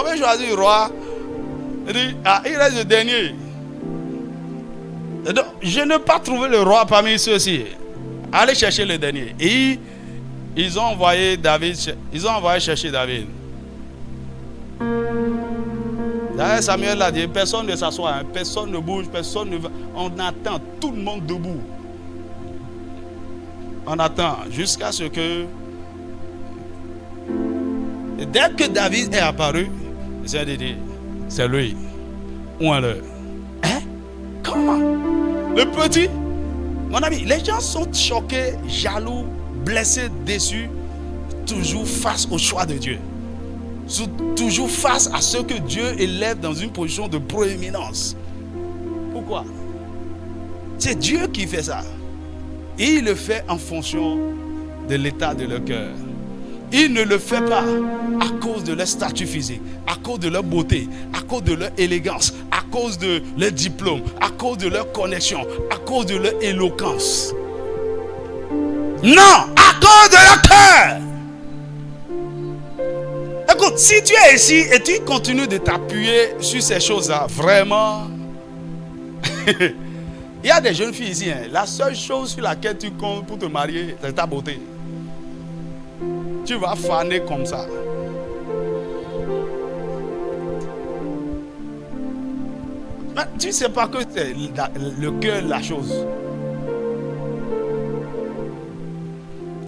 Il dit, il reste le dernier. Donc, je n'ai pas trouvé le roi parmi ceux-ci. Allez chercher le dernier. Et ils ont envoyé chercher David. D'ailleurs, Samuel a dit, personne ne s'assoit, hein, personne ne bouge, personne ne va. On attend, tout le monde debout. On attend jusqu'à ce que... Et dès que David est apparu, j'ai dit, c'est lui. Ou un leurre. Hein? Comment? Le petit? Mon ami, les gens sont choqués, jaloux, blessés, déçus, toujours face au choix de Dieu. Toujours face à ce que Dieu élève dans une position de proéminence. Pourquoi? C'est Dieu qui fait ça. Et il le fait en fonction de l'état de leur cœur. Il ne le fait pas à cause de leur statut physique, à cause de leur beauté, à cause de leur élégance, à cause de leur diplôme, à cause de leur connexion, à cause de leur éloquence. Non, à cause de leur cœur. Écoute, si tu es ici et tu continues de t'appuyer sur ces choses-là, vraiment, il y a des jeunes filles ici, hein, la seule chose sur laquelle tu comptes pour te marier, c'est ta beauté. Tu vas faner comme ça. Mais tu ne sais pas que c'est le cœur la chose.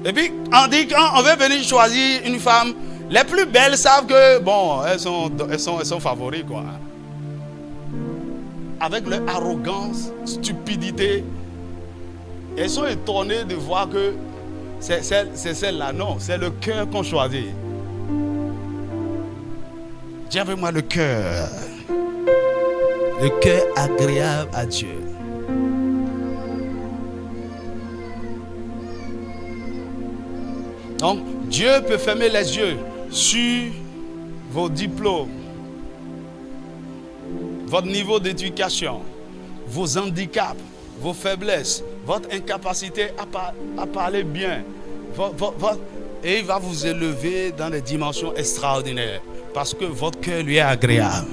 Et puis, on dit quand on veut venir choisir une femme, les plus belles savent que, bon, elles sont favorites, quoi. Avec leur arrogance, stupidité, elles sont étonnées de voir que c'est celle-là. Non, c'est le cœur qu'on choisit. Dis avec moi le cœur. Le cœur agréable à Dieu. Donc, Dieu peut fermer les yeux sur vos diplômes, votre niveau d'éducation, vos handicaps, vos faiblesses, votre incapacité à parler bien. Et il va vous élever dans des dimensions extraordinaires parce que votre cœur lui est agréable.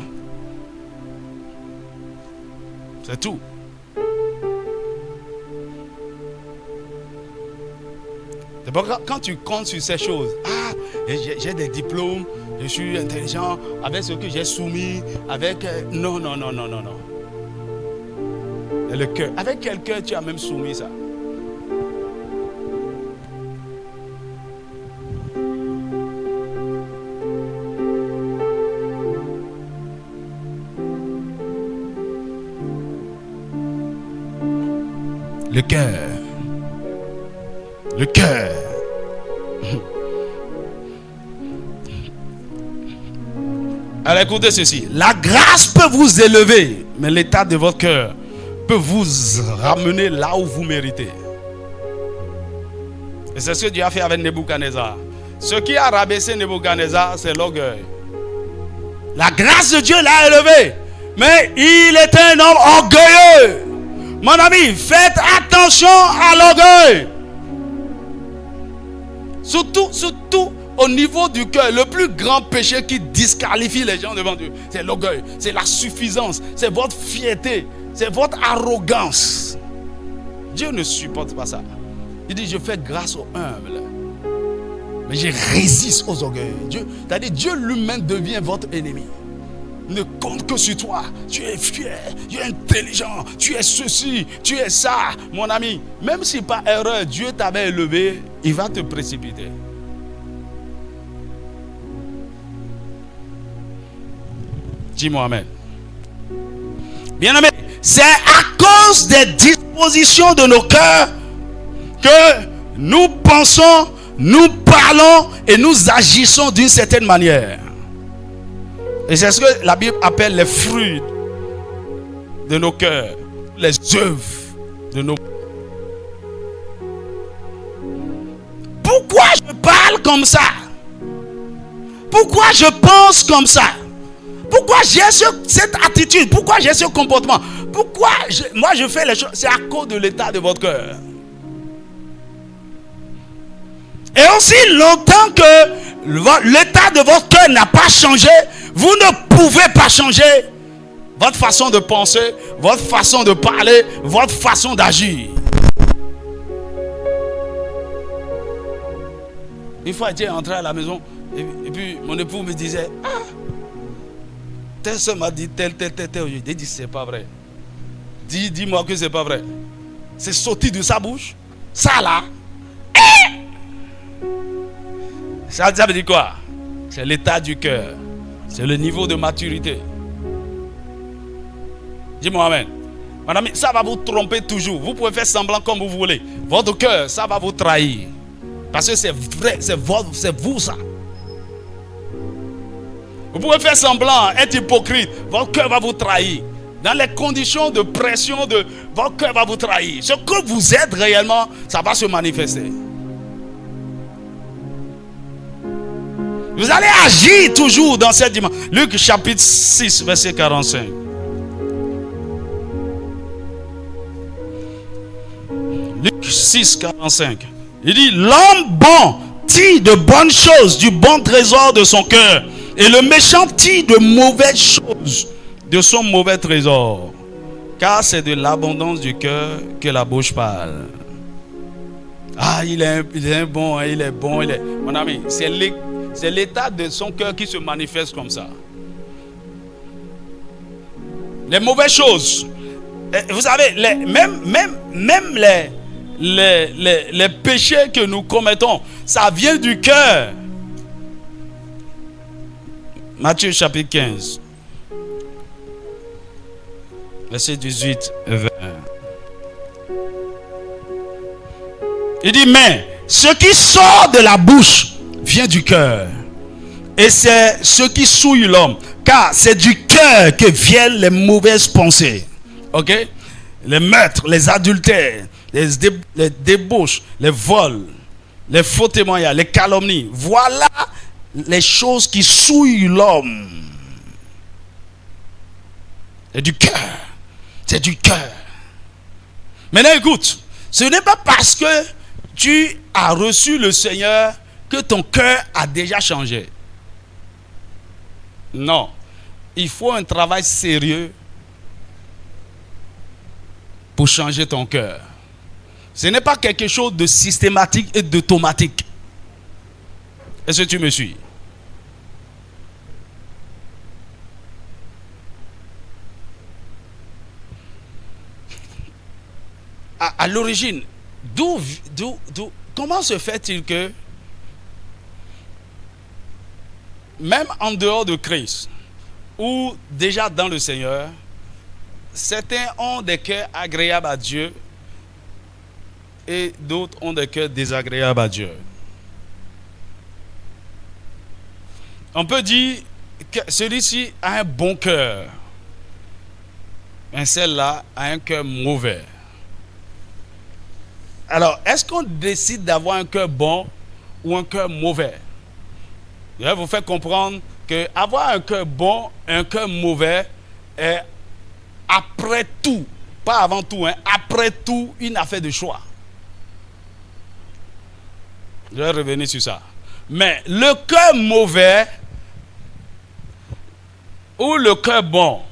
C'est tout. Quand tu comptes sur ces choses, j'ai des diplômes, je suis intelligent, avec ce que j'ai soumis, avec... Non. Le cœur. Avec quel cœur tu as même soumis ça? Le cœur. Le cœur. Alors écoutez ceci. La grâce peut vous élever, mais l'état de votre cœur peut vous ramener là où vous méritez. Et c'est ce que Dieu a fait avec Nebuchadnezzar. Ce qui a rabaissé Nebuchadnezzar, c'est l'orgueil. La grâce de Dieu l'a élevé, mais il est un homme orgueilleux. Mon ami, faites attention à l'orgueil. Surtout au niveau du cœur, le plus grand péché qui disqualifie les gens devant Dieu, c'est l'orgueil, c'est la suffisance, c'est votre fierté, c'est votre arrogance. Dieu ne supporte pas ça. Il dit, je fais grâce aux humbles, mais je résiste aux orgueils. Dieu lui-même devient votre ennemi. ne compte que sur toi. Tu es fier, tu es intelligent, tu es ceci, tu es ça. Mon ami, même si par erreur Dieu t'avait élevé, il va te précipiter. Dis-moi amen. Bien-aimé, c'est à cause des dispositions de nos cœurs que nous pensons, nous parlons et nous agissons d'une certaine manière. Et c'est ce que la Bible appelle les fruits de nos cœurs, les œuvres de nos cœurs. Pourquoi je parle comme ça? Pourquoi je pense comme ça? Pourquoi j'ai cette attitude? Pourquoi j'ai ce comportement? Pourquoi moi je fais les choses? C'est à cause de l'état de votre cœur. Et aussi longtemps que l'état de votre cœur n'a pas changé, vous ne pouvez pas changer votre façon de penser, votre façon de parler, votre façon d'agir. Une fois, j'étais entré à la maison et puis mon époux me disait: ah, telle soeur m'a dit tel. J'ai dit: c'est pas vrai. Dis-moi que c'est pas vrai. C'est sorti de sa bouche. Ça là. Ça veut dire quoi? C'est l'état du cœur. C'est le niveau de maturité. Dis-moi amen. Mon ami, ça va vous tromper toujours. Vous pouvez faire semblant comme vous voulez. Votre cœur, ça va vous trahir. Parce que c'est vrai, c'est vous ça. Vous pouvez faire semblant, être hypocrite. Votre cœur va vous trahir. Dans les conditions de pression, votre cœur va vous trahir. Ce que vous êtes réellement, ça va se manifester. Vous allez agir toujours dans cette dimension. Luc chapitre 6, verset 45. Luc 6, 45. Il dit: l'homme bon tire de bonnes choses du bon trésor de son cœur, et le méchant tire de mauvaises choses de son mauvais trésor. Car c'est de l'abondance du cœur que la bouche parle. Ah, il est bon, il est bon. Mon ami, c'est l'état de son cœur qui se manifeste comme ça. Les mauvaises choses. Vous savez, même les péchés que nous commettons, ça vient du cœur. Matthieu chapitre 15. Verset 18 et 20. Il dit: mais ce qui sort de la bouche vient du cœur, et c'est ce qui souille l'homme, car c'est du cœur que viennent les mauvaises pensées. Ok? Les meurtres, les adultères, les débauches, les vols, les faux témoignages, les calomnies. Voilà les choses qui souillent l'homme. C'est du cœur. C'est du cœur. Maintenant écoute, ce n'est pas parce que tu as reçu le Seigneur que ton cœur a déjà changé. Non. Il faut un travail sérieux pour changer ton cœur. Ce n'est pas quelque chose de systématique et d'automatique. Est-ce que tu me suis? À l'origine, comment se fait-il que même en dehors de Christ ou déjà dans le Seigneur, certains ont des cœurs agréables à Dieu et d'autres ont des cœurs désagréables à Dieu? On peut dire que celui-ci a un bon cœur, mais celle-là a un cœur mauvais. Alors, est-ce qu'on décide d'avoir un cœur bon ou un cœur mauvais? Je vais vous faire comprendre qu'avoir un cœur bon et un cœur mauvais est après tout, pas avant tout, après tout, une affaire de choix. Je vais revenir sur ça. Mais le cœur mauvais ou le cœur bon,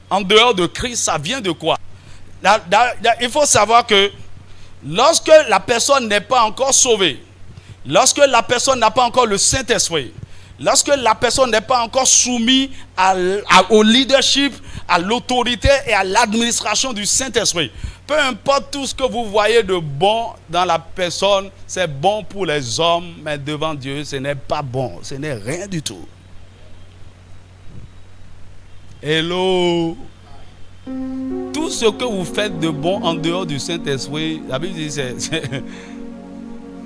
en dehors de Christ, ça vient de quoi? Il faut savoir que lorsque la personne n'est pas encore sauvée, lorsque la personne n'a pas encore le Saint-Esprit, lorsque la personne n'est pas encore soumise au leadership, à l'autorité et à l'administration du Saint-Esprit, peu importe tout ce que vous voyez de bon dans la personne, c'est bon pour les hommes, mais devant Dieu, ce n'est pas bon, ce n'est rien du tout. Hello. Tout ce que vous faites de bon en dehors du Saint-Esprit, la Bible dit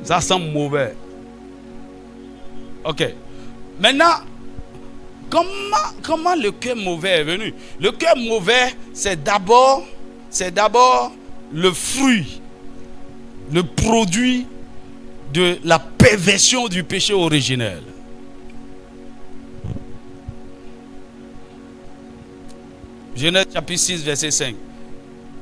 ça semble mauvais. Ok. Maintenant, comment le cœur mauvais est venu? Le cœur mauvais, c'est d'abord le fruit, le produit de la perversion du péché originel. Genèse chapitre 6, verset 5.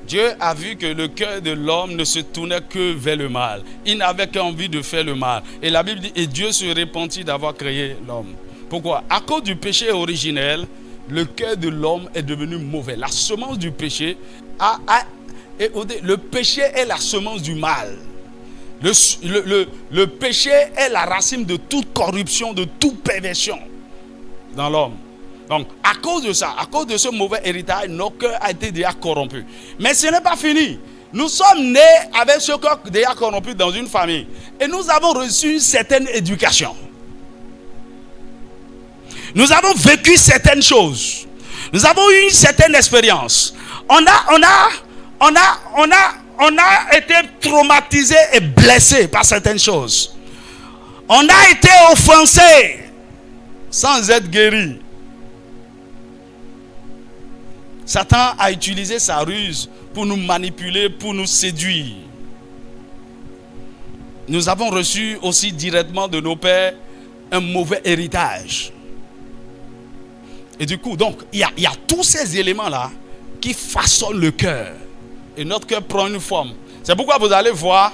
Dieu a vu que le cœur de l'homme ne se tournait que vers le mal. Il n'avait qu'envie de faire le mal. Et la Bible dit, et Dieu se repentit d'avoir créé l'homme. Pourquoi? À cause du péché originel, le cœur de l'homme est devenu mauvais. La semence du péché, le péché est la semence du mal. Le péché est la racine de toute corruption, de toute perversion dans l'homme. Donc, à cause de ça, à cause de ce mauvais héritage, notre cœur a été déjà corrompu. Mais ce n'est pas fini. Nous sommes nés avec ce cœur déjà corrompu dans une famille. Et nous avons reçu une certaine éducation. Nous avons vécu certaines choses. Nous avons eu une certaine expérience. On a été traumatisé et blessé par certaines choses. On a été offensé sans être guéri. Satan a utilisé sa ruse pour nous manipuler, pour nous séduire. Nous avons reçu aussi directement de nos pères un mauvais héritage. Et du coup, donc, il y a tous ces éléments-là qui façonnent le cœur. Et notre cœur prend une forme. C'est pourquoi vous allez voir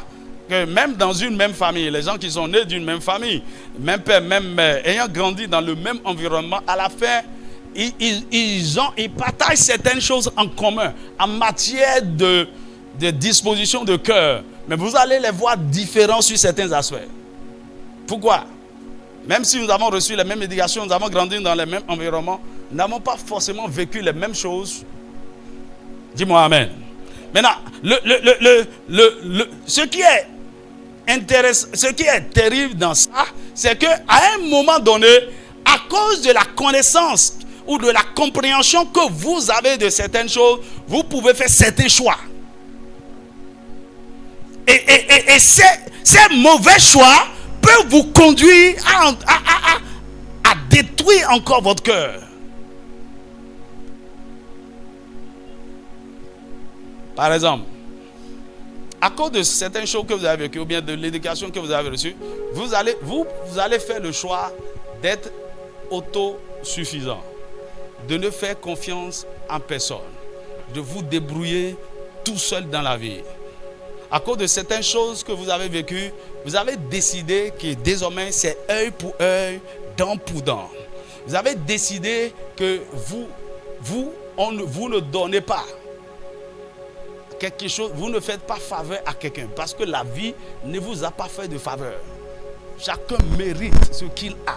que même dans une même famille, les gens qui sont nés d'une même famille, même père, même mère, ayant grandi dans le même environnement, à la fin, ils partagent certaines choses en commun en matière de disposition de cœur. Mais vous allez les voir différents sur certains aspects. Pourquoi? Même si nous avons reçu les mêmes éducations, nous avons grandi dans les mêmes environnements, nous n'avons pas forcément vécu les mêmes choses. Dis-moi amen. Maintenant, ce qui est intéressant, ce qui est terrible dans ça, c'est qu'à un moment donné, à cause de la connaissance ou de la compréhension que vous avez de certaines choses, vous pouvez faire certains choix. Et ces mauvais choix peuvent vous conduire à détruire encore votre cœur. Par exemple, à cause de certaines choses que vous avez vécues, ou bien de l'éducation que vous avez reçue, vous allez faire le choix d'être autosuffisant, de ne faire confiance en personne, de vous débrouiller tout seul dans la vie. À cause de certaines choses que vous avez vécues, vous avez décidé que désormais c'est œil pour œil, dent pour dent. Vous avez décidé que vous ne donnez pas quelque chose, vous ne faites pas faveur à quelqu'un parce que la vie ne vous a pas fait de faveur. Chacun mérite ce qu'il a.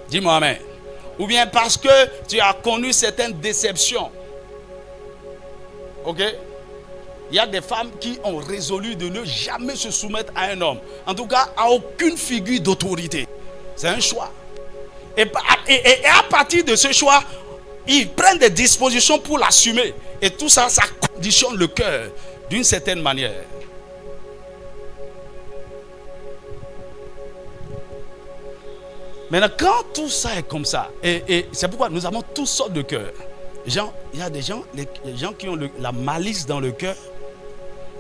Dis-moi amen. Ou bien parce que tu as connu certaines déceptions. Ok? Il y a des femmes qui ont résolu de ne jamais se soumettre à un homme. En tout cas, à aucune figure d'autorité. C'est un choix. Et à partir de ce choix, ils prennent des dispositions pour l'assumer. Et tout ça, ça conditionne le cœur d'une certaine manière. Maintenant, quand tout ça est comme ça, et c'est pourquoi nous avons toutes sortes de cœurs. Il y a des gens, les gens qui ont la malice dans le cœur.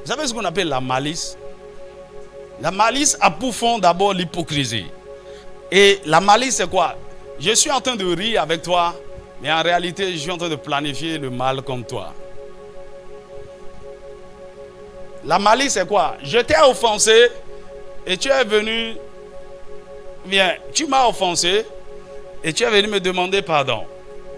Vous savez ce qu'on appelle la malice? La malice a pour fond d'abord l'hypocrisie. Et la malice, c'est quoi? Je suis en train de rire avec toi, mais en réalité, je suis en train de planifier le mal comme toi. La malice, c'est quoi? Je t'ai offensé et tu es venu... Bien, tu m'as offensé et tu es venu me demander pardon.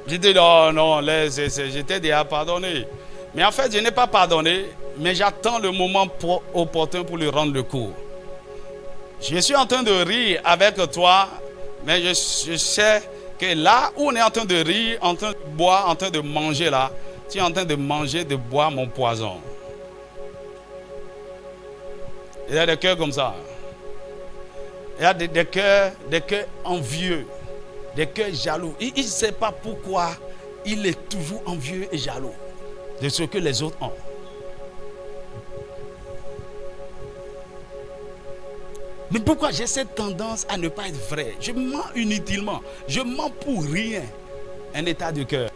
Je dis non, j'étais déjà pardonné. Mais en fait, je n'ai pas pardonné, mais j'attends le moment opportun pour lui rendre le coup. Je suis en train de rire avec toi, mais je sais que là où on est en train de rire, en train de boire, en train de manger là, tu es en train de manger, de boire mon poison. Il y a des cœurs comme ça. Il y a des cœurs envieux, des cœurs jaloux. Il ne sait pas pourquoi il est toujours envieux et jaloux de ce que les autres ont. Mais pourquoi j'ai cette tendance à ne pas être vrai? Je mens inutilement. Je mens pour rien. Un état de cœur.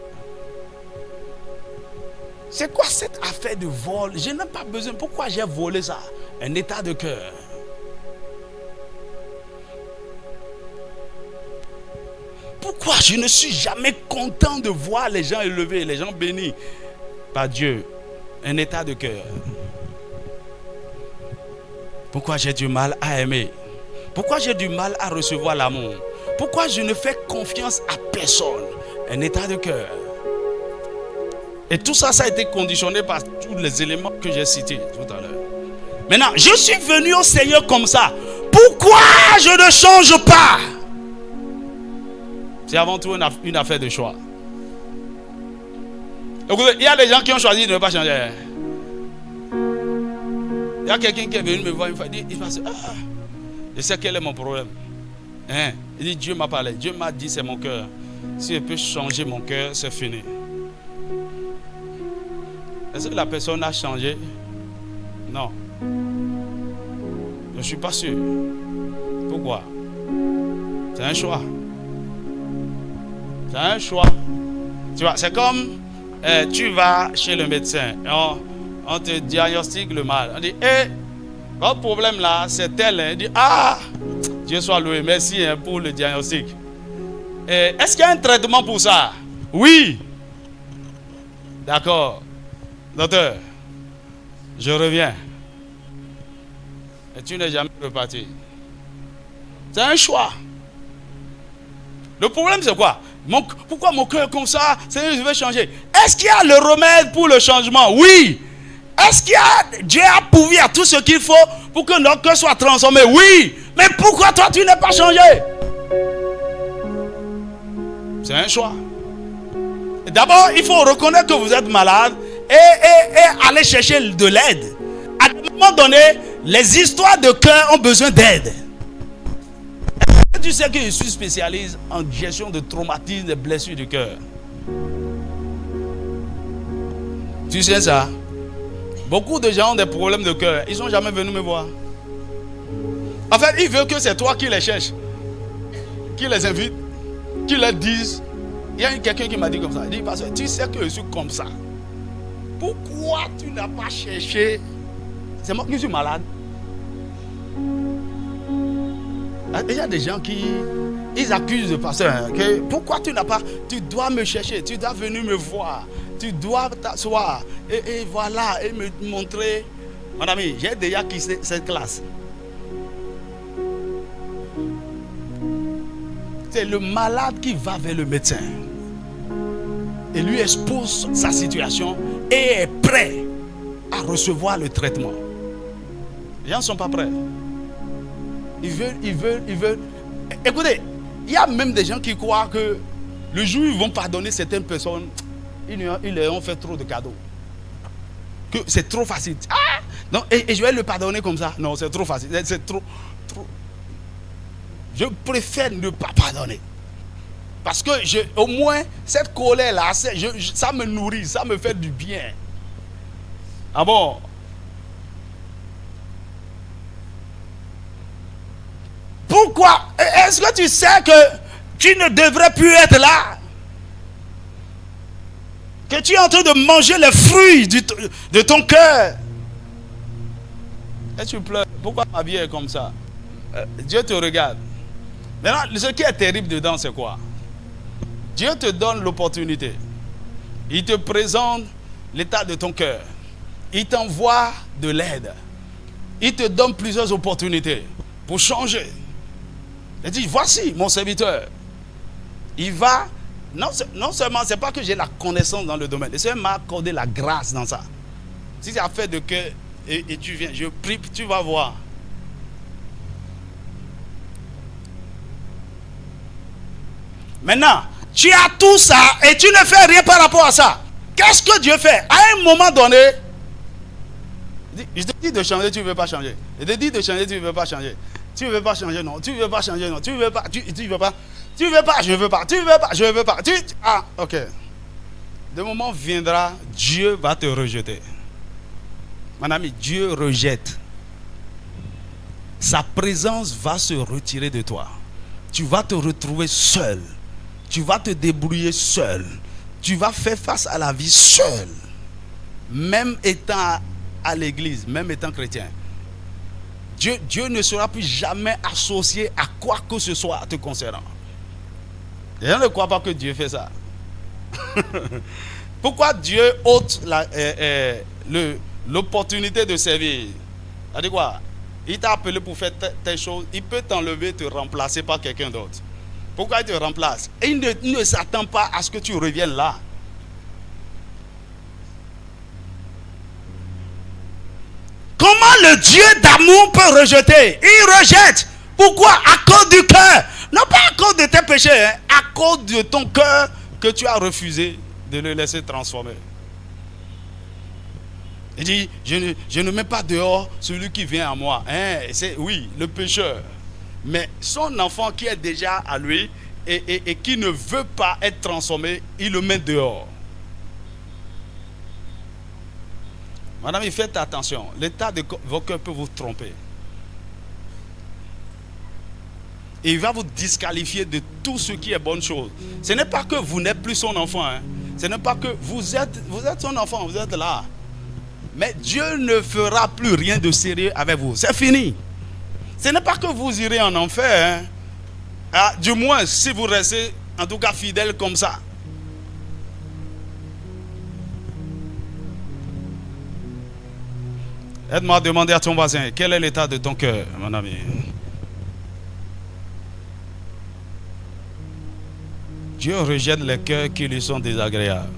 C'est quoi cette affaire de vol? Je n'ai pas besoin. Pourquoi j'ai volé ça? Un état de cœur. Pourquoi je ne suis jamais content de voir les gens élevés, les gens bénis par Dieu? Un état de cœur. Pourquoi j'ai du mal à aimer? Pourquoi j'ai du mal à recevoir l'amour? Pourquoi je ne fais confiance à personne? Un état de cœur. Et tout ça, ça a été conditionné par tous les éléments que j'ai cités tout à l'heure. Maintenant, je suis venu au Seigneur comme ça. Pourquoi je ne change pas? C'est avant tout une affaire de choix. Écoutez, il y a des gens qui ont choisi de ne pas changer. Il y a quelqu'un qui est venu me voir une fois, il dit, je sais quel est mon problème. Il dit, Dieu m'a parlé, Dieu m'a dit, c'est mon cœur. Si je peux changer mon cœur, c'est fini. Est-ce que la personne a changé? Non. Je ne suis pas sûr. Pourquoi? C'est un choix. C'est un choix. Tu vois, c'est comme tu vas chez le médecin et on te diagnostique le mal. On dit, votre problème là, c'est tel. Il dit, Dieu soit loué, merci pour le diagnostic. Est-ce qu'il y a un traitement pour ça? Oui. D'accord. Docteur, je reviens. Et tu n'es jamais reparti. C'est un choix. Le problème c'est quoi? Pourquoi mon cœur est comme ça? Seigneur, je veux changer. Est-ce qu'il y a le remède pour le changement? Oui. Est-ce qu'il y a Dieu a pourvu à tout ce qu'il faut pour que notre cœur soit transformé? Oui. Mais pourquoi toi tu n'es pas changé? C'est un choix. D'abord, il faut reconnaître que vous êtes malade et aller chercher de l'aide. À un moment donné, les histoires de cœur ont besoin d'aide. Tu sais que je suis spécialiste en gestion de traumatisme, de blessures du cœur. Tu sais ça? Beaucoup de gens ont des problèmes de cœur. Ils ne sont jamais venus me voir. En fait, ils veulent que c'est toi qui les cherches, qui les invite, qui leur dise. Il y a quelqu'un qui m'a dit comme ça. Il dit, parce que tu sais que je suis comme ça. Pourquoi tu n'as pas cherché? C'est moi qui suis malade. Il y a des gens qui accusent le pasteur. Que pourquoi tu n'as pas? Tu dois me chercher, tu dois venir me voir, tu dois t'asseoir et voilà, et me montrer. Mon ami, j'ai déjà quitté cette classe. C'est le malade qui va vers le médecin et lui expose sa situation et est prêt à recevoir le traitement. Les gens ne sont pas prêts. Ils veulent. Écoutez, il y a même des gens qui croient que le jour où ils vont pardonner certaines personnes, ils leur ont fait trop de cadeaux. Que c'est trop facile. Non, et je vais le pardonner comme ça. Non, c'est trop facile. C'est trop. Je préfère ne pas pardonner. Parce que au moins, cette colère-là, ça me nourrit, ça me fait du bien. Ah bon? Pourquoi? Est-ce que tu sais que tu ne devrais plus être là? Que tu es en train de manger les fruits de ton cœur? Et tu pleures. Pourquoi ma vie est comme ça? Dieu te regarde. Maintenant, ce qui est terrible dedans, c'est quoi? Dieu te donne l'opportunité. Il te présente l'état de ton cœur. Il t'envoie de l'aide. Il te donne plusieurs opportunités pour changer. Il dit, voici mon serviteur. Il va, non seulement, c'est pas que j'ai la connaissance dans le domaine, le Seigneur m'a accordé la grâce dans ça. Si c'est affaire de cœur et tu viens, je prie, tu vas voir. Maintenant, tu as tout ça et tu ne fais rien par rapport à ça. Qu'est-ce que Dieu fait? À un moment donné, je te dis de changer, tu ne veux pas changer. Je te dis de changer, tu ne veux pas changer. Tu ne veux pas changer, non. Tu ne veux pas changer, non. Tu ne veux pas, tu veux pas. Tu veux pas, je veux pas. Tu veux pas, je veux pas. Ah, ok. Le moment viendra, Dieu va te rejeter. Mon ami, Dieu rejette. Sa présence va se retirer de toi. Tu vas te retrouver seul. Tu vas te débrouiller seul. Tu vas faire face à la vie seul. Même étant à l'église, même étant chrétien. Dieu ne sera plus jamais associé à quoi que ce soit te concernant. Les gens ne croient pas que Dieu fait ça. Pourquoi Dieu ôte l'opportunité de servir? C'est-à-dire quoi? Il t'a appelé pour faire telle chose, il peut t'enlever, te remplacer par quelqu'un d'autre. Pourquoi il te remplace? Et il ne s'attend pas à ce que tu reviennes là. Comment le Dieu d'amour peut rejeter? Il rejette. Pourquoi? À cause du cœur. Non pas à cause de tes péchés, hein, à cause de ton cœur que tu as refusé de le laisser transformer. Il dit, je ne mets pas dehors celui qui vient à moi. Hein, c'est, oui, le pécheur. Mais son enfant qui est déjà à lui et qui ne veut pas être transformé, il le met dehors. Madame, faites attention. L'état de vos cœurs peut vous tromper. Et il va vous disqualifier de tout ce qui est bonne chose. Ce n'est pas que vous n'êtes plus son enfant. Hein. Ce n'est pas que vous êtes son enfant, vous êtes là. Mais Dieu ne fera plus rien de sérieux avec vous. C'est fini. Ce n'est pas que vous irez en enfer. Hein. Ah, du moins, si vous restez en tout cas fidèle comme ça. Aide-moi à demander à ton voisin, quel est l'état de ton cœur, mon ami? Dieu rejette les cœurs qui lui sont désagréables.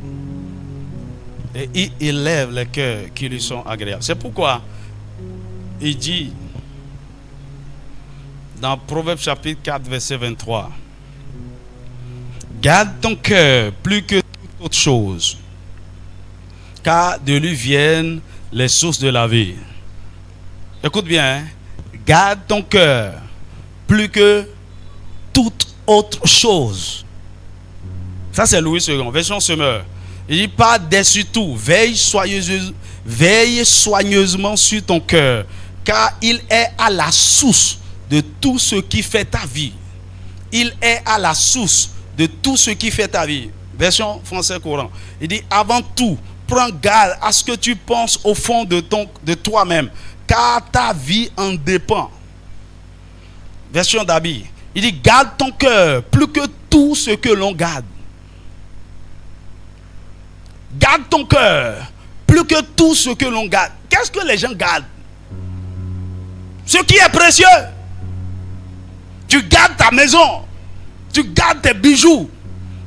Et il élève les cœurs qui lui sont agréables. C'est pourquoi il dit dans Proverbes chapitre 4, verset 23, garde ton cœur plus que toute autre chose, car de lui viennent les sources de la vie. Écoute bien, hein? Garde ton cœur plus que toute autre chose. Ça c'est Louis II, version Semeur. Il dit pas dessus tout, veille soigneusement sur ton cœur, car il est à la source de tout ce qui fait ta vie. Il est à la source de tout ce qui fait ta vie. Version français courant. Il dit avant tout, prends garde à ce que tu penses au fond de toi-même, car ta vie en dépend. Version d'Abi. Il dit garde ton cœur plus que tout ce que l'on garde. Garde ton cœur plus que tout ce que l'on garde. Qu'est-ce que les gens gardent? Ce qui est précieux. Tu gardes ta maison. Tu gardes tes bijoux.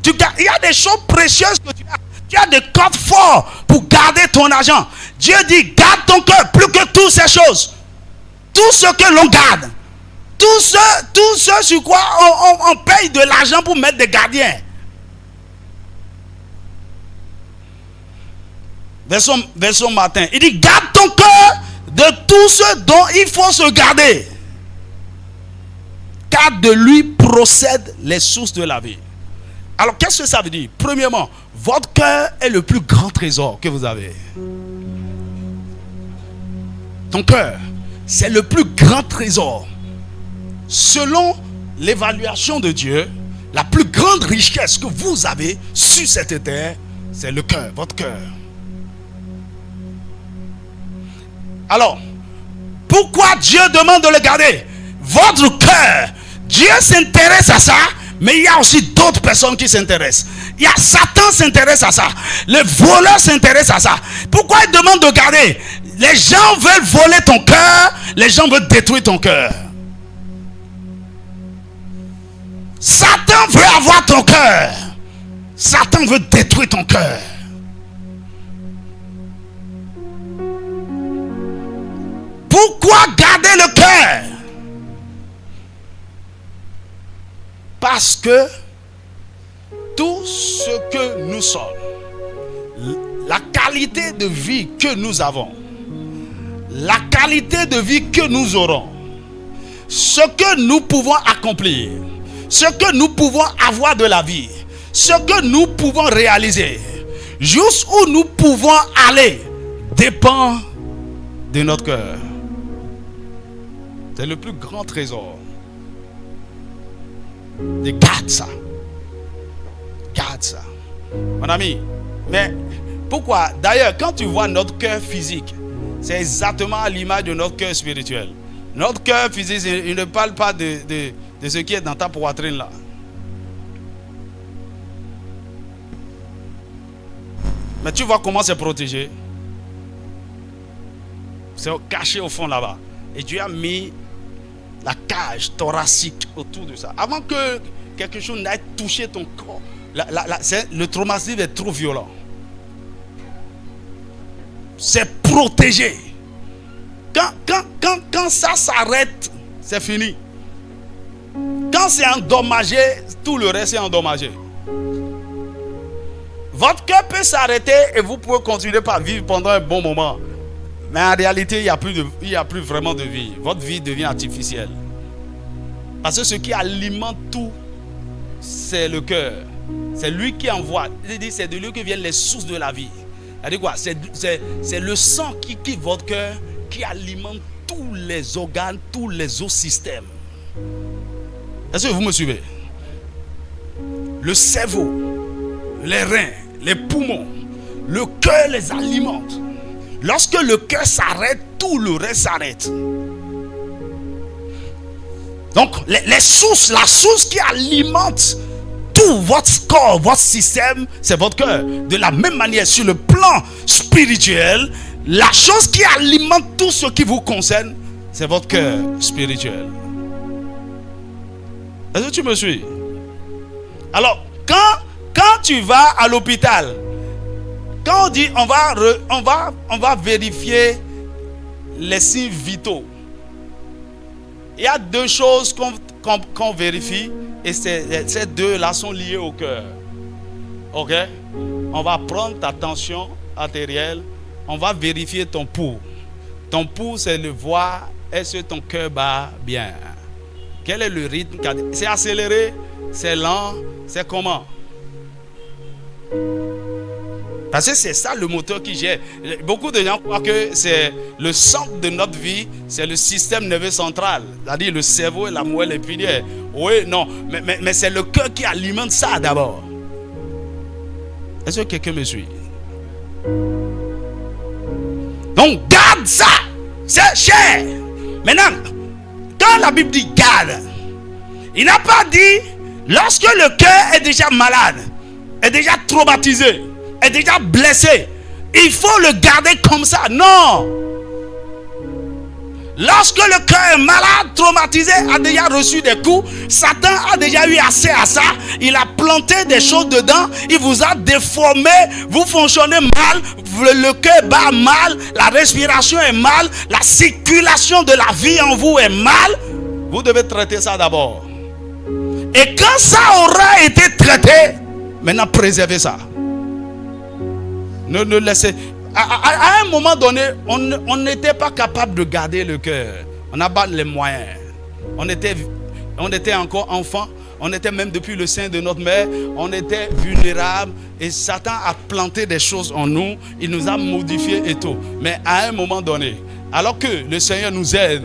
Il y a des choses précieuses que tu as. Tu as des codes forts pour garder ton argent. Dieu dit garde ton cœur plus que toutes ces choses. Tout ce que l'on garde. Tout ce sur quoi on paye de l'argent pour mettre des gardiens. Version matin. Il dit garde ton cœur de tout ce dont il faut se garder. Car de lui procèdent les sources de la vie. Alors qu'est-ce que ça veut dire? Premièrement, votre cœur est le plus grand trésor que vous avez. Ton cœur, c'est le plus grand trésor. Selon l'évaluation de Dieu, la plus grande richesse que vous avez sur cette terre, c'est le cœur, votre cœur. Alors, pourquoi Dieu demande de le garder? Votre cœur. Dieu s'intéresse à ça, mais il y a aussi d'autres personnes qui s'intéressent. Il y a Satan s'intéresse à ça. Les voleurs s'intéressent à ça. Pourquoi il demande de garder? Les gens veulent voler ton cœur, les gens veulent détruire ton cœur. Satan veut avoir ton cœur. Satan veut détruire ton cœur. Pourquoi garder le cœur? Parce que tout ce que nous sommes, la qualité de vie que nous avons, la qualité de vie que nous aurons, ce que nous pouvons accomplir, ce que nous pouvons avoir de la vie, ce que nous pouvons réaliser, jusqu'où nous pouvons aller, dépend de notre cœur. C'est le plus grand trésor. Garde ça. Garde ça. Mon ami, mais pourquoi? D'ailleurs, quand tu vois notre cœur physique, c'est exactement à l'image de notre cœur spirituel. Notre cœur physique, il ne parle pas de ce qui est dans ta poitrine là. Mais tu vois comment c'est protégé. C'est caché au fond là-bas. Et Dieu a mis la cage thoracique autour de ça. Avant que quelque chose n'aille toucher ton corps, le traumatisme est trop violent. C'est protégé. Quand ça s'arrête, c'est fini. Quand c'est endommagé, tout le reste est endommagé. Votre cœur peut s'arrêter et vous pouvez continuer par vivre pendant un bon moment. Mais en réalité, il n'y a plus vraiment de vie. Votre vie devient artificielle. Parce que ce qui alimente tout, c'est le cœur. C'est lui qui envoie. C'est de lui que viennent les sources de la vie. C'est quoi? C'est le sang qui quitte votre cœur, qui alimente tous les organes, tous les autres systèmes. Est-ce que vous me suivez? Le cerveau, les reins, les poumons, le cœur les alimente. Lorsque le cœur s'arrête, tout le reste s'arrête. Donc, les sources, la source qui alimente tout votre corps, votre système, c'est votre cœur. De la même manière, sur le plan spirituel, la chose qui alimente tout ce qui vous concerne, c'est votre cœur spirituel. Est-ce que tu me suis? Alors, quand tu vas à l'hôpital, quand on dit on va vérifier les signes vitaux, il y a deux choses qu'on vérifie et ces deux-là sont liées au cœur. Ok? On va prendre ta tension artérielle, on va vérifier ton pouls. Ton pouls, c'est le voir est-ce que ton cœur bat bien. Quel est le rythme? C'est accéléré, c'est lent, c'est comment? Parce que c'est ça le moteur qui gère. Beaucoup de gens croient que c'est le centre de notre vie, c'est le système nerveux central, c'est-à-dire le cerveau et la moelle épinière. Oui, non, mais c'est le cœur qui alimente ça d'abord. Est-ce que quelqu'un me suit? Donc garde ça, c'est cher. Maintenant, quand la Bible dit garde, il n'a pas dit lorsque le cœur est déjà malade, est déjà traumatisé, est déjà blessé, il faut le garder comme ça. Non. Lorsque le cœur est malade, traumatisé, a déjà reçu des coups, Satan a déjà eu assez à ça, il a planté des choses dedans, il vous a déformé, vous fonctionnez mal, le cœur bat mal, la respiration est mal, la circulation de la vie en vous est mal. Vous devez traiter ça d'abord. Et quand ça aura été traité, maintenant préservez ça. Ne laissez. À un moment donné, on n'était pas capable de garder le cœur. On n'a pas les moyens. On était encore enfant. On était même depuis le sein de notre mère. On était vulnérable. Et Satan a planté des choses en nous. Il nous a modifiés et tout. Mais à un moment donné, alors que le Seigneur nous aide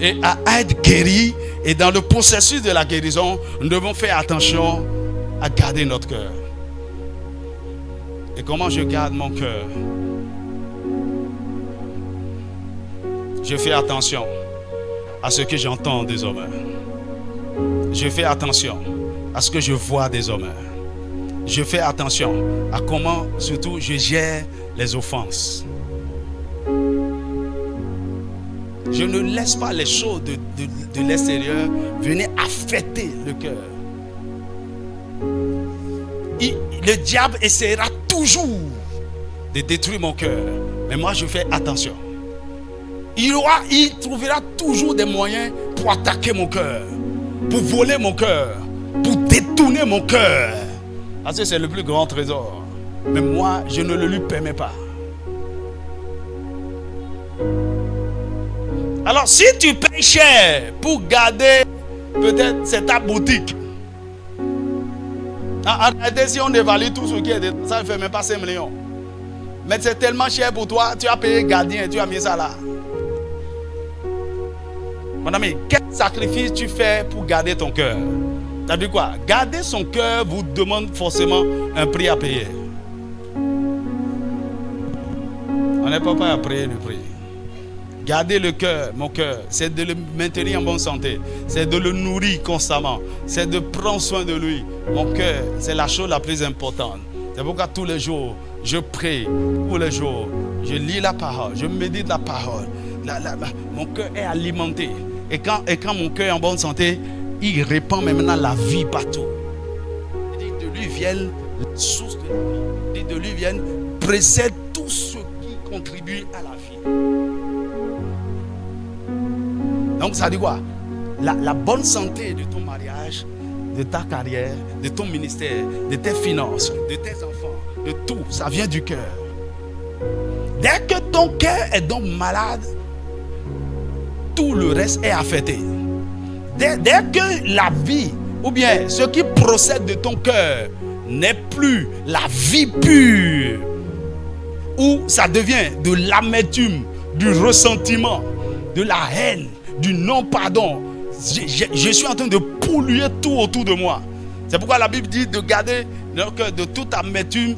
et à être guéris, et dans le processus de la guérison, nous devons faire attention à garder notre cœur. Et comment je garde mon cœur? Je fais attention à ce que j'entends des hommes. Je fais attention à ce que je vois des hommes. Je fais attention à comment, surtout, je gère les offenses. Je ne laisse pas les choses de l'extérieur venir affecter le cœur. Le diable essaiera toujours de détruire mon cœur. Mais moi, je fais attention. Il trouvera toujours des moyens pour attaquer mon cœur, pour voler mon cœur, pour détourner mon cœur. Parce que c'est le plus grand trésor. Mais moi, je ne le lui permets pas. Alors, si tu payes cher pour garder, peut-être c'est ta boutique. En réalité, si on évalue tout ce qui est dedans, ça ne fait même pas 5 millions. Mais c'est tellement cher pour toi, tu as payé gardien et tu as mis ça là. Mon ami, quel sacrifice tu fais pour garder ton cœur? Ça veut dire quoi? Garder son cœur vous demande forcément un prix à payer. On n'est pas prêt à payer le prix. Garder le cœur, mon cœur, c'est de le maintenir en bonne santé. C'est de le nourrir constamment. C'est de prendre soin de lui. Mon cœur, c'est la chose la plus importante. C'est pourquoi tous les jours, je prie. Tous les jours, je lis la parole. Je médite la parole. Mon cœur est alimenté. Et quand mon cœur est en bonne santé, il répand maintenant la vie partout. Il dit de lui viennent la source de la vie. Il dit de lui viennent précède tout ce qui contribue à la vie. Donc ça dit quoi? La bonne santé de ton mariage, de ta carrière, de ton ministère, de tes finances, de tes enfants, de tout, ça vient du cœur. Dès que ton cœur est donc malade, tout le reste est affecté. Dès que la vie, ou bien ce qui procède de ton cœur n'est plus la vie pure, ou ça devient de l'amertume, du ressentiment, de la haine, du non-pardon, je suis en train de polluer tout autour de moi. C'est pourquoi la Bible dit de garder leur cœur de toute amertume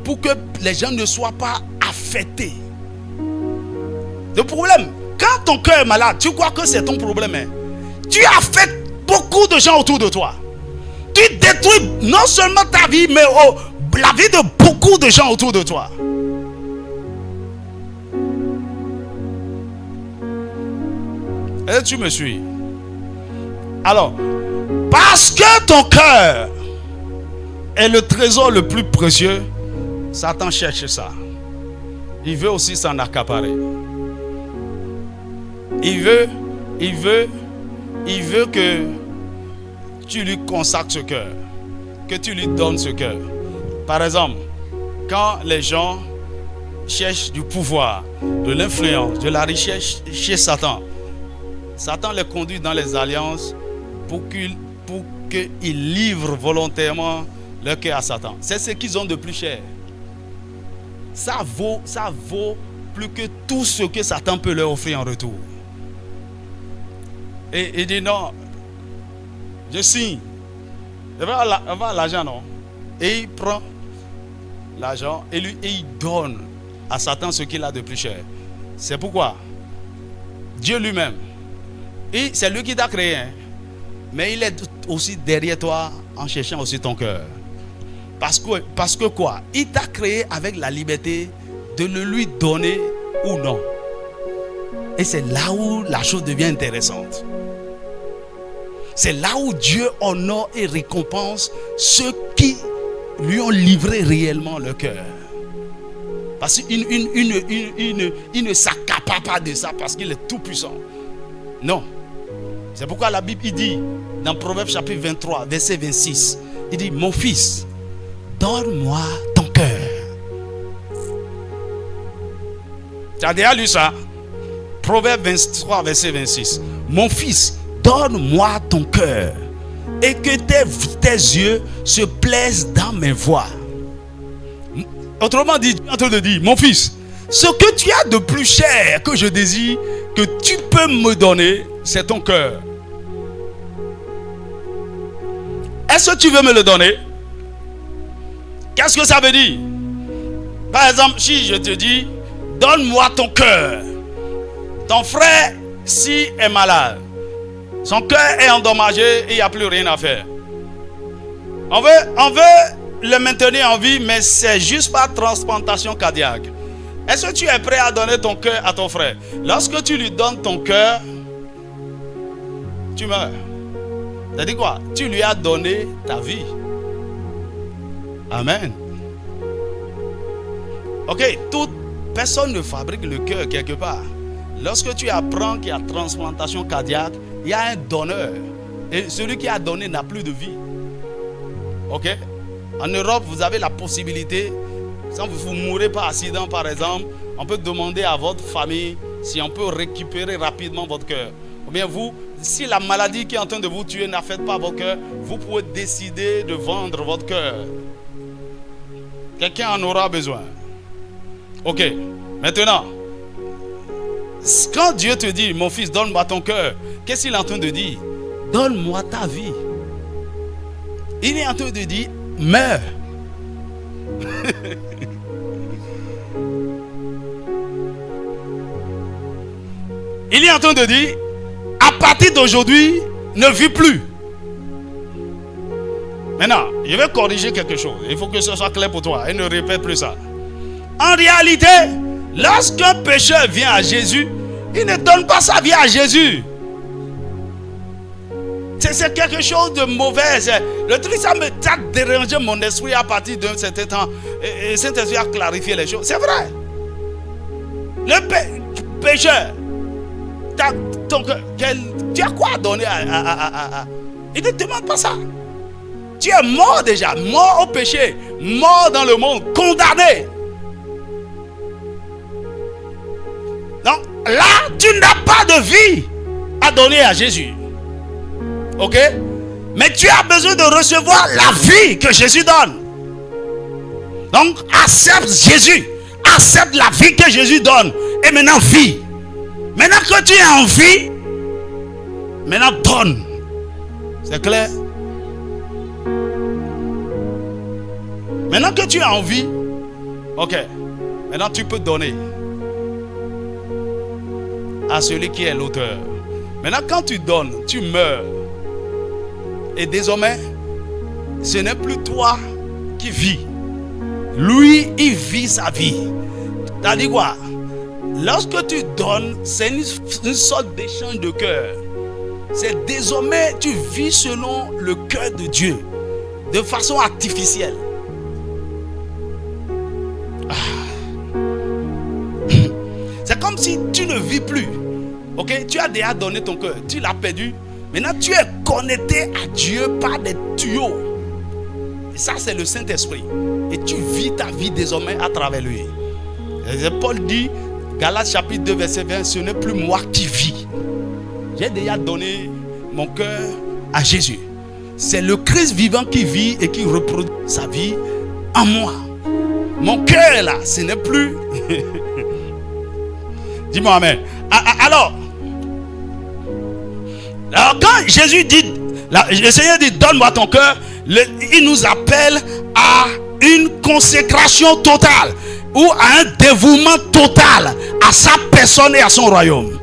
pour que les gens ne soient pas affectés. Le problème, quand ton cœur est malade, tu crois que c'est ton problème. Hein? Tu affectes beaucoup de gens autour de toi. Tu détruis non seulement ta vie, mais la vie de beaucoup de gens autour de toi. Et tu me suis. Alors, parce que ton cœur est le trésor le plus précieux, Satan cherche ça. Il veut aussi s'en accaparer. Il veut que tu lui consacres ce cœur, que tu lui donnes ce cœur. Par exemple, quand les gens cherchent du pouvoir, de l'influence, de la richesse chez Satan, Satan les conduit dans les alliances pour qu'ils livrent volontairement leur cœur à Satan. C'est ce qu'ils ont de plus cher. Ça vaut plus que tout ce que Satan peut leur offrir en retour. Et il dit non, je signe. Il va à l'argent, non? Et il prend l'argent et il donne à Satan ce qu'il a de plus cher. C'est pourquoi Dieu lui-même, c'est lui qui t'a créé, hein? Mais il est aussi derrière toi en cherchant aussi ton cœur. Parce que quoi? Il t'a créé avec la liberté de le lui donner ou non. Et c'est là où la chose devient intéressante. C'est là où Dieu honore et récompense ceux qui lui ont livré réellement le cœur. Parce qu'il ne s'accapare pas de ça parce qu'il est tout puissant. Non. C'est pourquoi la Bible il dit dans Proverbe chapitre 23 verset 26, il dit mon fils, donne-moi ton cœur. Tu as déjà lu ça? Proverbe 23 verset 26. Mon fils, donne-moi ton cœur et que tes yeux se plaisent dans mes voies. Autrement dit, Dieu est en train de dire, mon fils, ce que tu as de plus cher que je désire, que tu peux me donner, c'est ton cœur. Est-ce que tu veux me le donner? Qu'est-ce que ça veut dire? Par exemple, si je te dis, donne-moi ton cœur. Ton frère, si est malade, son cœur est endommagé et il n'y a plus rien à faire. On veut le maintenir en vie, mais c'est juste par transplantation cardiaque. Est-ce que tu es prêt à donner ton cœur à ton frère? Lorsque tu lui donnes ton cœur, tu meurs. C'est-à-dire quoi? Tu lui as donné ta vie. Amen. Ok, toute personne ne fabrique le cœur quelque part. Lorsque tu apprends qu'il y a transplantation cardiaque, il y a un donneur. Et celui qui a donné n'a plus de vie. Ok? En Europe, vous avez la possibilité, si vous mourrez par accident par exemple, on peut demander à votre famille si on peut récupérer rapidement votre cœur. Ou bien vous, si la maladie qui est en train de vous tuer n'affecte pas votre cœur, vous pouvez décider de vendre votre cœur. Quelqu'un en aura besoin. Ok, maintenant, quand Dieu te dit, mon fils, donne-moi ton cœur, qu'est-ce qu'il est en train de dire? Donne-moi ta vie. Il est en train de dire, meurs. Il est en train de dire, à partir d'aujourd'hui, ne vis plus. Maintenant, je vais corriger quelque chose. Il faut que ce soit clair pour toi. Et ne répète plus ça. En réalité, lorsqu'un pécheur vient à Jésus, il ne donne pas sa vie à Jésus. C'est quelque chose de mauvais. Le truc, ça me dérangé mon esprit à partir d'un certain temps. Et Saint-Esprit a clarifié les choses. C'est vrai. Le pécheur, tu as quoi à donner à il ne te demande pas ça. Tu es mort déjà, mort au péché, mort dans le monde, condamné. Donc là, tu n'as pas de vie à donner à Jésus. Ok? Mais tu as besoin de recevoir la vie que Jésus donne. Donc accepte Jésus. Accepte la vie que Jésus donne. Et maintenant vis. Maintenant que tu es en vie, maintenant donne. C'est clair? Maintenant que tu es en vie, ok. Maintenant tu peux donner à celui qui est l'auteur. Maintenant quand tu donnes, tu meurs. Et désormais, ce n'est plus toi qui vis. Lui, il vit sa vie. T'as dit quoi? Lorsque tu donnes, c'est une sorte d'échange de cœur. C'est désormais, tu vis selon le cœur de Dieu. De façon artificielle. C'est comme si tu ne vis plus. Ok? Tu as déjà donné ton cœur. Tu l'as perdu. Maintenant, tu es connecté à Dieu par des tuyaux. Et ça, c'est le Saint-Esprit. Et tu vis ta vie désormais à travers lui. Et Paul dit, Galates chapitre 2, verset 20, ce n'est plus moi qui vis. J'ai déjà donné mon cœur à Jésus. C'est le Christ vivant qui vit et qui reproduit sa vie en moi. Mon cœur est là, ce n'est plus... Dis-moi amen. Alors, quand Jésus dit, le Seigneur dit, donne-moi ton cœur, il nous appelle à une consécration totale ou à un dévouement total à sa personne et à son royaume.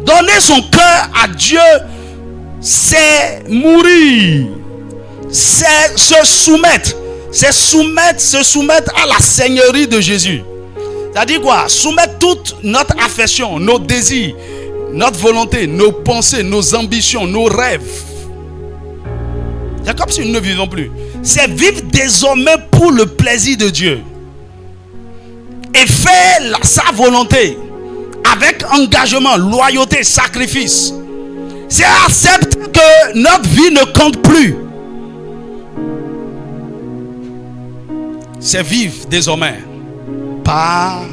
Donner son cœur à Dieu, c'est mourir, c'est se soumettre, se soumettre à la seigneurie de Jésus. C'est-à-dire quoi? Soumettre toute notre affection, nos désirs, notre volonté, nos pensées, nos ambitions, nos rêves. C'est comme si nous ne vivons plus. C'est vivre désormais pour le plaisir de Dieu. Et faire sa volonté avec engagement, loyauté, sacrifice. C'est accepter que notre vie ne compte plus. C'est vivre désormais par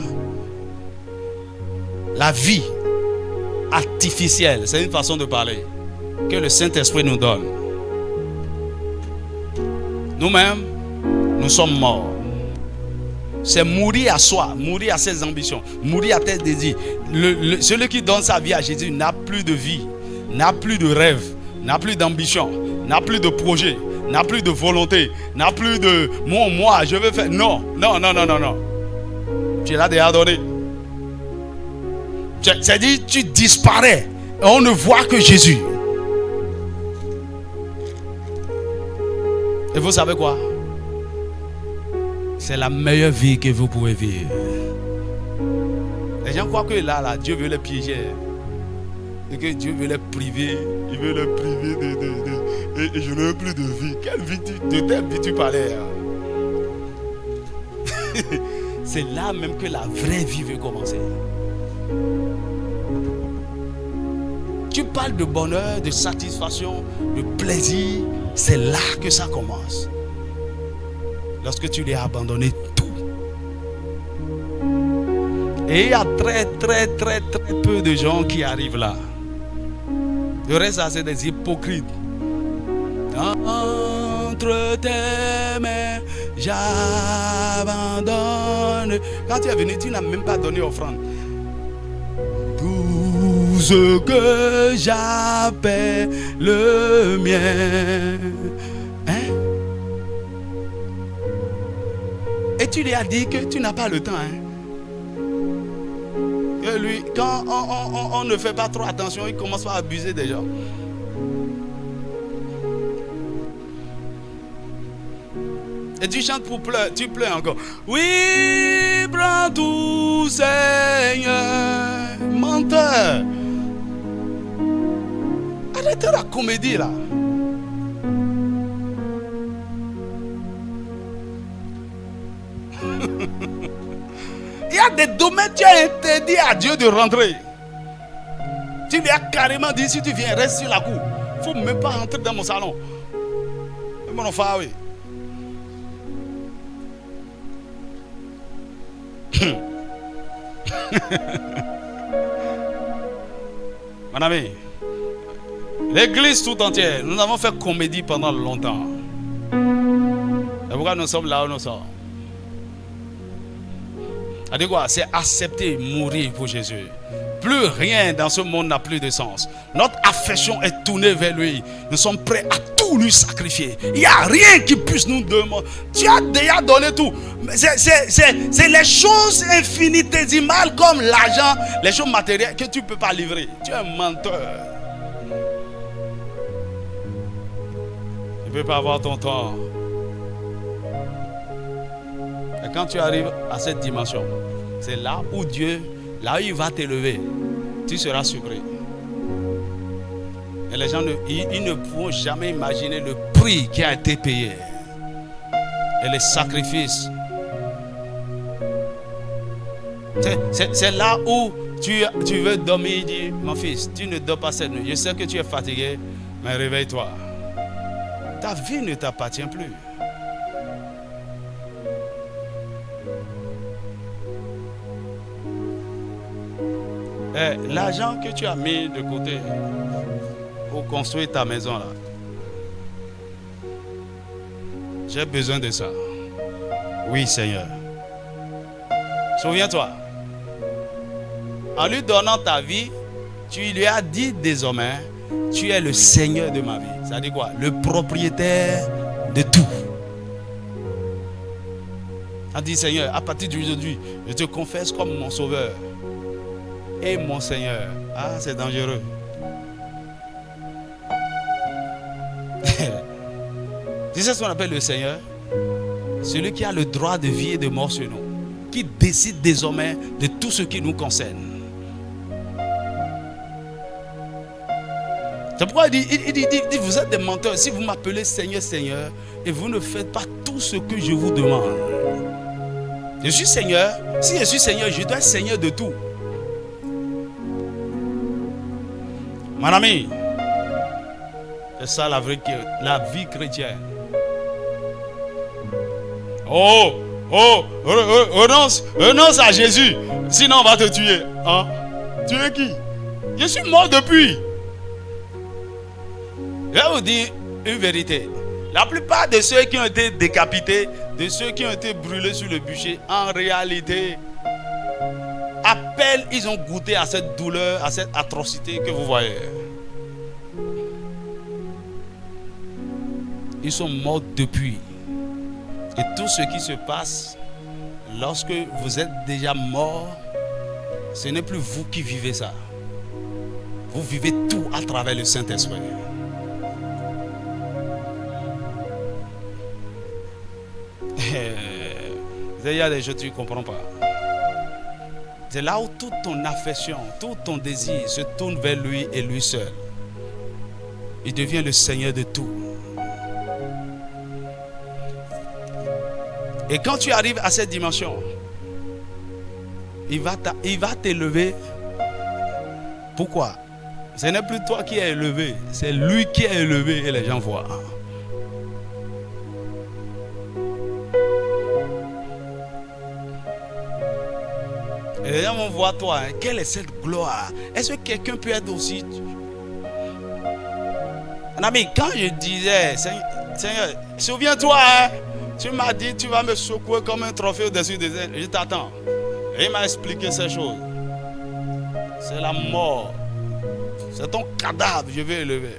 la vie artificielle, c'est une façon de parler, que le Saint-Esprit nous donne. Nous-mêmes, nous sommes morts. C'est mourir à soi, mourir à ses ambitions, mourir à tes désirs. Celui qui donne sa vie à Jésus n'a plus de vie, n'a plus de rêve, n'a plus d'ambition, n'a plus de projet, n'a plus de volonté, n'a plus de moi, je veux faire. Non. Tu l'as déjà donné. C'est-à-dire, tu disparais et on ne voit que Jésus. Et vous savez quoi? C'est la meilleure vie que vous pouvez vivre. Les gens croient que là, Dieu veut les piéger. Et que Dieu veut les priver. Il veut les priver et je n'ai plus de vie. Quelle vie de telle vie tu parlais? C'est là même que la vraie vie veut commencer. Tu parles de bonheur, de satisfaction, de plaisir. C'est là que ça commence. lorsque tu lui as abandonné tout. Et il y a très peu de gens qui arrivent là. Le reste, c'est des hypocrites. Entre tes mains, j'abandonne. Quand tu es venu, tu n'as même pas donné offrande. Tout ce que j'appelle le mien. Hein? Et tu lui as dit que tu n'as pas le temps. Hein? Que lui, quand on ne fait pas trop attention, il commence à abuser des gens. Et tu chantes pour pleurer, tu pleures encore. Oui, prends tout, Seigneur. Menteur. Arrêtez la comédie là. Il y a des domaines, tu as interdit à Dieu de rentrer. Tu lui as carrément dit, si tu viens, reste sur la cour. Il ne faut même pas rentrer dans mon salon. Mon enfant, oui. Mon ami, l'église tout entière, nous avons fait comédie pendant longtemps. C'est pourquoi nous sommes là où nous sommes. C'est quoi? C'est accepter mourir pour Jésus. Plus rien dans ce monde n'a plus de sens. Notre affection est tournée vers lui. Nous sommes prêts à tout lui sacrifier. Il n'y a rien qui puisse nous demander. Tu as déjà donné tout. C'est les choses infinitésimales comme l'argent, les choses matérielles que tu ne peux pas livrer. Tu es un menteur. Tu ne peux pas avoir ton temps. Et quand tu arrives à cette dimension, c'est là où Dieu, là où il va t'élever, tu seras surpris. Et les gens ils ne pourront jamais imaginer le prix qui a été payé et les sacrifices. C'est là où tu veux dormir. Il dit, mon fils, tu ne dors pas cette nuit. Je sais que tu es fatigué, mais réveille-toi. Ta vie ne t'appartient plus. L'argent que tu as mis de côté pour construire ta maison là, j'ai besoin de ça. Oui, Seigneur. Souviens-toi, en lui donnant ta vie, tu lui as dit désormais, tu es le Seigneur de ma vie. Ça dit quoi? Le propriétaire de tout. A dit, Seigneur, à partir d'aujourd'hui, je te confesse comme mon sauveur et mon Seigneur. Ah, c'est dangereux. Tu sais ce qu'on appelle le Seigneur? Celui qui a le droit de vie et de mort sur nous, qui décide désormais de tout ce qui nous concerne. C'est pourquoi il dit, vous êtes des menteurs. Si vous m'appelez Seigneur, Seigneur, et vous ne faites pas tout ce que je vous demande. Je suis Seigneur. Si je suis Seigneur, je dois être Seigneur de tout. Mon ami, c'est ça la vie chrétienne. Renonce à Jésus, sinon on va te tuer. Hein? Tu es qui? Je suis mort depuis. Je vais vous dire une vérité. La plupart de ceux qui ont été décapités, de ceux qui ont été brûlés sur le bûcher, en réalité, à peine ils ont goûté à cette douleur, à cette atrocité que vous voyez. Ils sont morts depuis. Et tout ce qui se passe lorsque vous êtes déjà mort, ce n'est plus vous qui vivez ça. Vous vivez tout à travers le Saint-Esprit. Il y a des choses que tu ne comprends pas. C'est là où toute ton affection, tout ton désir se tourne vers lui et lui seul. Il devient le Seigneur de tout. Et quand tu arrives à cette dimension, il va t'élever. Pourquoi? Ce n'est plus toi qui es élevé, c'est lui qui est élevé et les gens voient. Et les gens vont voir toi, hein, quelle est cette gloire? Est-ce que quelqu'un peut être aussi... Mon ami, quand je disais, Seigneur, souviens-toi, hein, tu m'as dit, tu vas me secouer comme un trophée au-dessus des ailes. Je t'attends. Et il m'a expliqué ces choses. C'est la mort. C'est ton cadavre, je vais élever.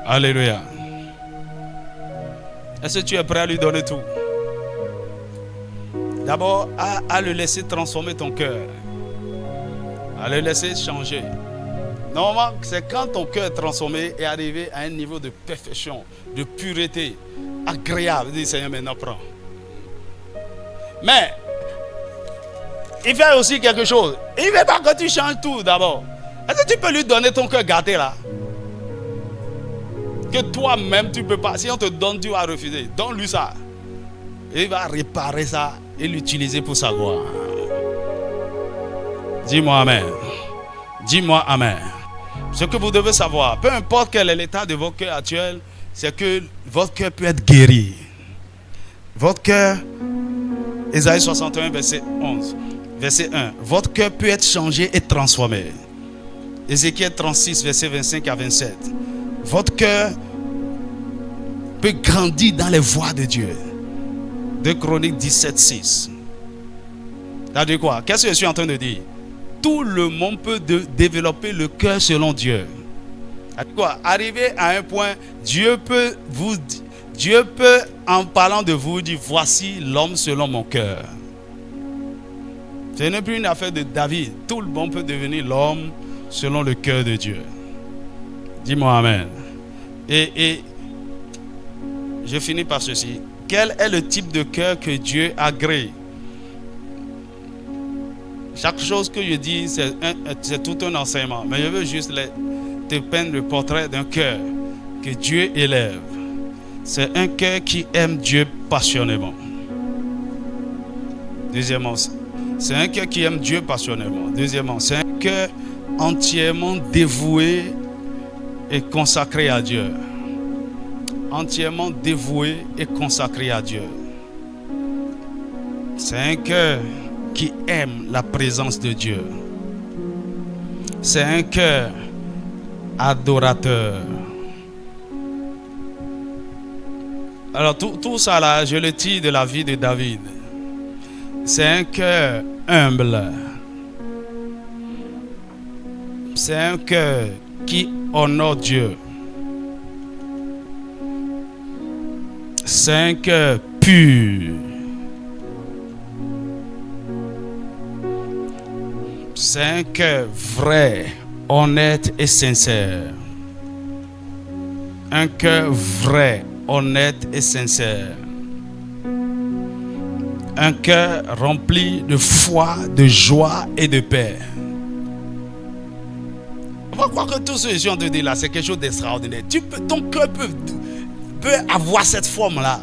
Alléluia. Est-ce que tu es prêt à lui donner tout? D'abord, à le laisser transformer ton cœur. À le laisser changer. Normalement, c'est quand ton cœur est transformé et arrivé à un niveau de perfection, de pureté, agréable. Dis Seigneur, maintenant prends. Mais, il fait aussi quelque chose. Il ne veut pas que tu changes tout d'abord. Est-ce que tu peux lui donner ton cœur gâté là? Que toi-même tu ne peux pas. Si on te donne, tu vas refuser. Donne-lui ça. Et il va réparer ça et l'utiliser pour sa gloire. Dis-moi Amen. Dis-moi Amen. Ce que vous devez savoir, peu importe quel est l'état de votre cœur actuel, c'est que votre cœur peut être guéri. Votre cœur, Ésaïe 61, verset 11, verset 1. Votre cœur peut être changé et transformé. Ézéchiel 36, verset 25 à 27. Votre cœur peut grandir dans les voies de Dieu. 2 Chroniques 17, 6. Ça veut dire quoi? Qu'est-ce que je suis en train de dire? Tout le monde peut développer le cœur selon Dieu. Ça veut dire quoi? Arriver à un point, Dieu peut, en parlant de vous, dire voici l'homme selon mon cœur. Ce n'est plus une affaire de David. Tout le monde peut devenir l'homme selon le cœur de Dieu. Dis-moi Amen. Et je finis par ceci. Quel est le type de cœur que Dieu agrée? Chaque chose que je dis, c'est tout un enseignement. Mais je veux juste te peindre le portrait d'un cœur que Dieu élève. C'est un cœur qui aime Dieu passionnément. Deuxièmement, c'est un cœur qui aime Dieu passionnément. Deuxièmement, c'est un cœur entièrement dévoué et consacré à Dieu. Entièrement dévoué et consacré à Dieu. C'est un cœur qui aime la présence de Dieu. C'est un cœur adorateur. Alors tout ça là, je le tire de la vie de David. C'est un cœur humble. C'est un cœur qui honore Dieu. C'est un cœur pur. C'est un cœur vrai, honnête et sincère. Un cœur vrai, honnête et sincère. Un cœur rempli de foi, de joie et de paix. On va croire que tout ce que je suis en train de dire là, c'est quelque chose d'extraordinaire. Ton cœur peut avoir cette forme-là.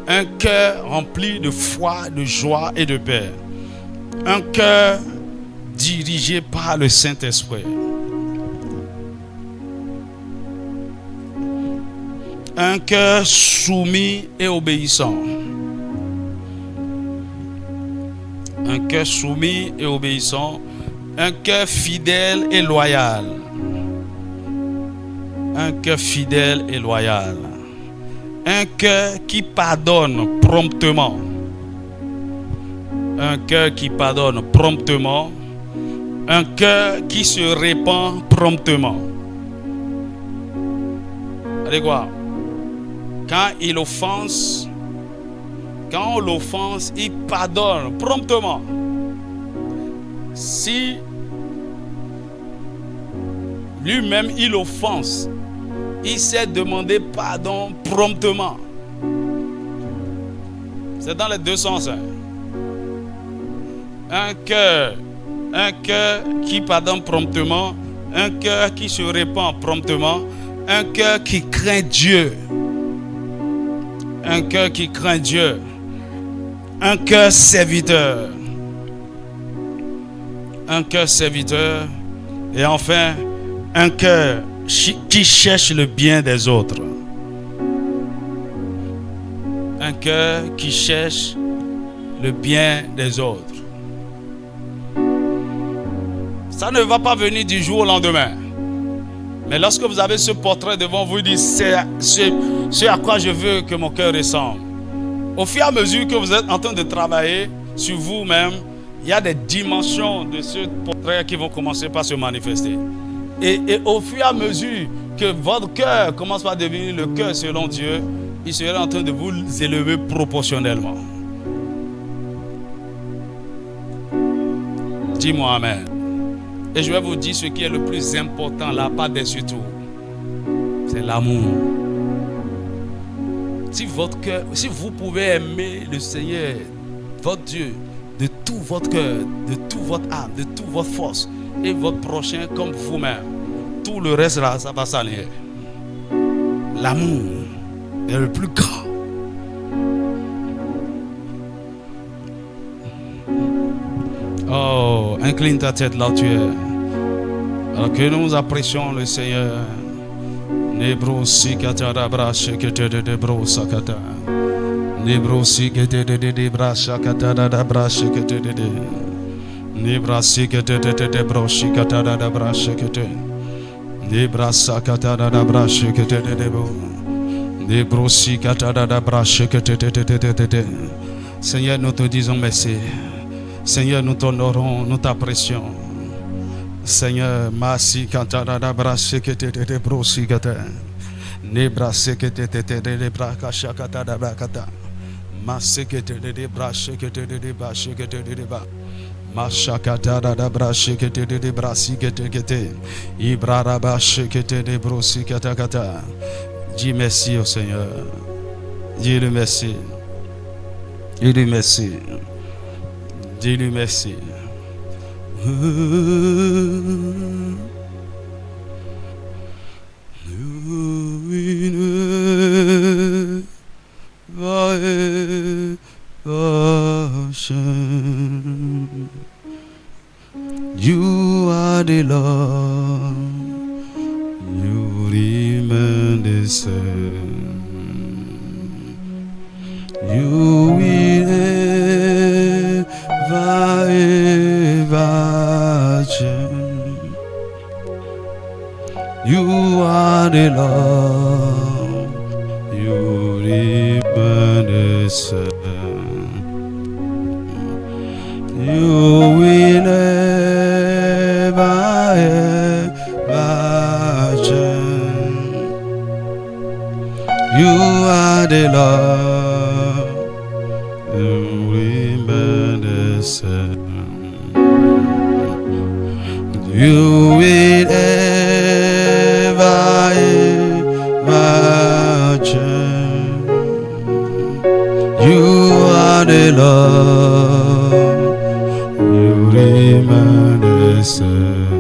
Un cœur rempli de foi, de joie et de paix. Un cœur dirigé par le Saint-Esprit. Un cœur soumis et obéissant. Un cœur soumis et obéissant. Un cœur fidèle et loyal. Un cœur fidèle et loyal. Un cœur qui pardonne promptement. Un cœur qui pardonne promptement. Un cœur qui se répand promptement. Allez quoi? Quand on l'offense, il pardonne promptement. Si lui-même il offense, il sait demander pardon promptement. C'est dans les deux sens. Hein. Un cœur qui pardonne promptement, un cœur qui se répand promptement, un cœur qui craint Dieu. Un cœur qui craint Dieu. Un cœur serviteur. Un cœur serviteur. Et enfin, un cœur qui cherche le bien des autres. un cœur qui cherche le bien des autres. Ça ne va pas venir du jour au lendemain. Mais lorsque vous avez ce portrait devant vous, dites c'est à quoi je veux que mon cœur ressemble. Au fur et à mesure que vous êtes en train de travailler sur vous-même, il y a des dimensions de ce portrait qui vont commencer par se manifester. Et au fur et à mesure que votre cœur commence par devenir le cœur selon Dieu, il sera en train de vous élever proportionnellement. Dis-moi Amen. Et je vais vous dire ce qui est le plus important là, pas dessus tout. C'est l'amour. Si votre cœur, si vous pouvez aimer le Seigneur, votre Dieu, de tout votre cœur, de toute votre âme, de toute votre force, et votre prochain comme vous-même, tout le reste là, ça va s'aligner. L'amour est le plus grand. Oh, incline ta tête là où tu es. Alors que nous apprécions le Seigneur. Nebro si katara brache que te de bro sakata. Nebro si que te de brache katara da brache que te de. Nebra si que te de broche katara da brache que te. Nebra sakata da brache que te de bo. Nebro si katara da brache que te de. Seigneur, nous te disons merci. Seigneur, nous t'honorons, nous t'apprécions. Seigneur, merci katara da brache que te de brosi kata. Nebra si que te de brache katara da bakata. Masse que te de brache que te de brache que te de ba. Mashakata da brache que te de brasi que te. Ibrara brache que te de brosi kata kata. Dis merci au Seigneur. Dis-lui merci. Dis-lui merci. Dis-lui merci. You are the Lord. You remain the same. You will ever change. You are the Lord. You remain the same. You will ever change. You are the Lord. You remain the same. You will ever change. You are the Lord. You remain the same.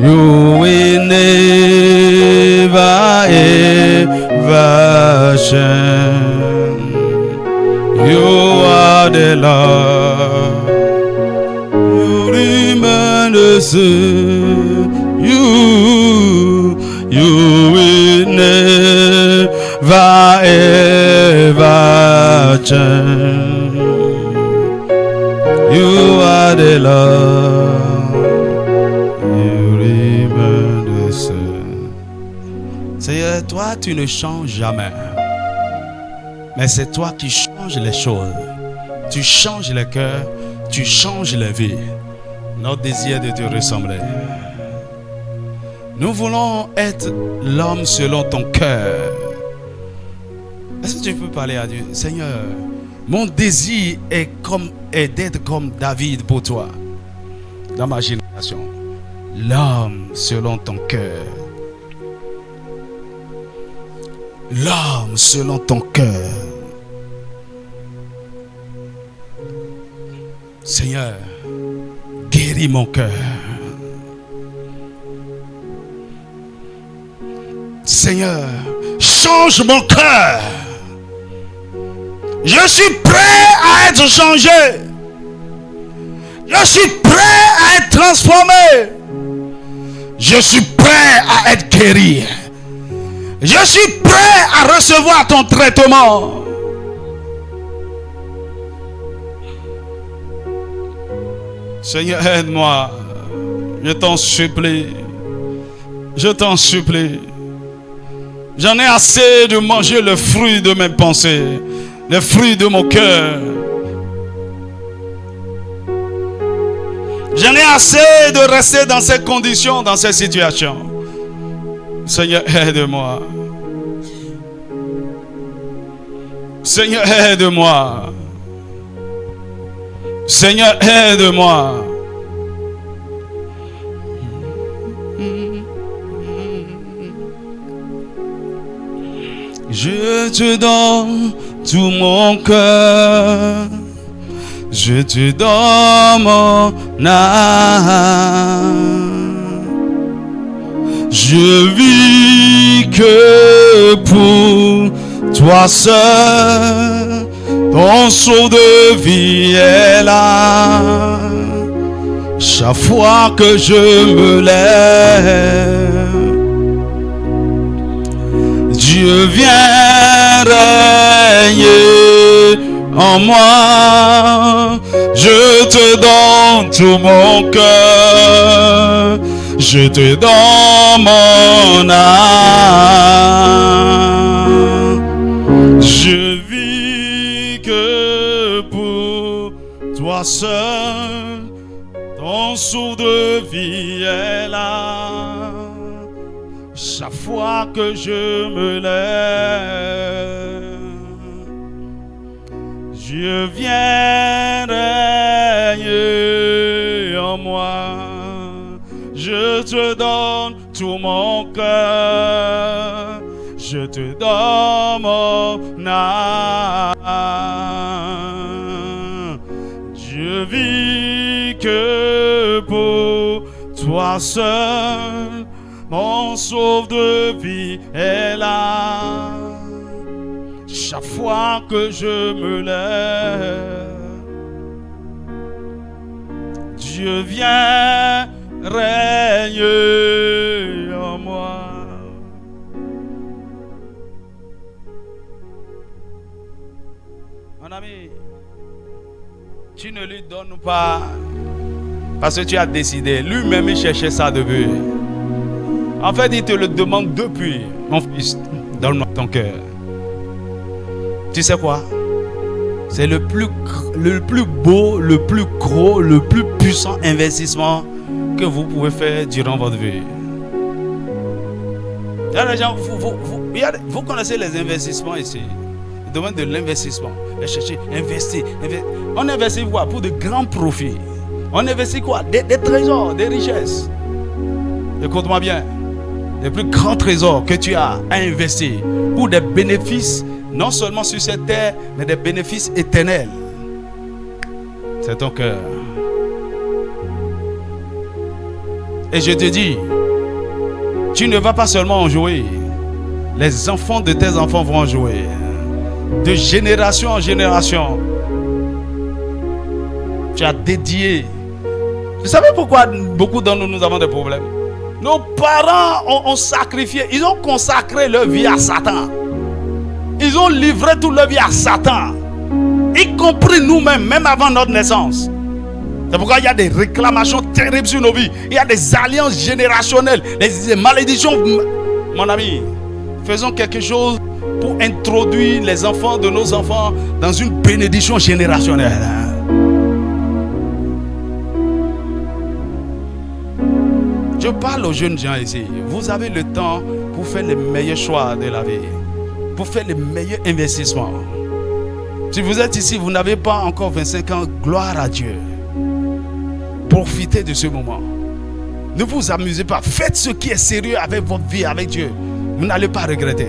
You will never ever change. You are the Lord. You remain the same. You will never ever change. You are the Lord. You remain the same. Seigneur, toi tu ne changes jamais. Mais c'est toi qui changes les choses. Tu changes les cœurs, tu changes les vies. Notre désir de te ressembler. Nous voulons être l'homme selon ton cœur. Est-ce que tu peux parler à Dieu? Seigneur, mon désir est d'être comme David pour toi. Dans ma génération. L'homme selon ton cœur. L'homme selon ton cœur. Seigneur, guéris mon cœur. Seigneur, change mon cœur. Je suis prêt à être changé. Je suis prêt à être transformé. Je suis prêt à être guéri. Je suis prêt à recevoir ton traitement. Seigneur, aide-moi. Je t'en supplie. Je t'en supplie. J'en ai assez de manger le fruit de mes pensées, le fruit de mon cœur. J'en ai assez de rester dans ces conditions, dans ces situations. Seigneur, aide-moi. Seigneur, aide-moi. Seigneur, aide-moi. Je te donne tout mon cœur. Je te donne mon âme. Je vis que pour toi seul. Ton saut de vie est là. Chaque fois que je me lève, Dieu vient régner en moi. Je te donne tout mon cœur. Je te donne mon âme. Je vis que pour toi seul. Ton souffle de vie est là. Chaque fois que je me lève, Dieu vient régner en moi. Je te donne tout mon cœur. Je te donne mon âme. Je vis que pour toi seul. Mon souffle de vie est là. Chaque fois que je me lève, Dieu vient régner en moi. Mon ami, tu ne lui donnes pas parce que tu as décidé. Lui-même il cherchait ça depuis. En fait, il te le demande depuis. Mon fils, donne-moi ton cœur. Tu sais quoi? C'est le plus beau, le plus gros, le plus puissant investissement que vous pouvez faire durant votre vie. Il y a des gens, vous connaissez les investissements ici. Le domaine de l'investissement. Chercher, investir. On investit quoi? Pour de grands profits. On investit quoi? Des trésors, des richesses. Écoute-moi bien. Les plus grands trésors que tu as à investir pour des bénéfices, non seulement sur cette terre, mais des bénéfices éternels. C'est ton cœur. Et je te dis, tu ne vas pas seulement en jouer. Les enfants de tes enfants vont en jouer. De génération en génération. Tu as dédié. Vous savez pourquoi beaucoup d'entre nous avons des problèmes? Nos parents ont sacrifié, ils ont consacré leur vie à Satan. Ils ont livré toute leur vie à Satan. Y compris nous-mêmes, même avant notre naissance. C'est pourquoi il y a des réclamations terribles sur nos vies. Il y a des alliances générationnelles, des malédictions. Mon ami, faisons quelque chose pour introduire les enfants de nos enfants dans une bénédiction générationnelle. Je parle aux jeunes gens ici. Vous avez le temps pour faire les meilleurs choix de la vie. Pour faire les meilleurs investissements. Si vous êtes ici, vous n'avez pas encore 25 ans, gloire à Dieu. Profitez de ce moment. Ne vous amusez pas. Faites ce qui est sérieux avec votre vie, avec Dieu. Vous n'allez pas regretter.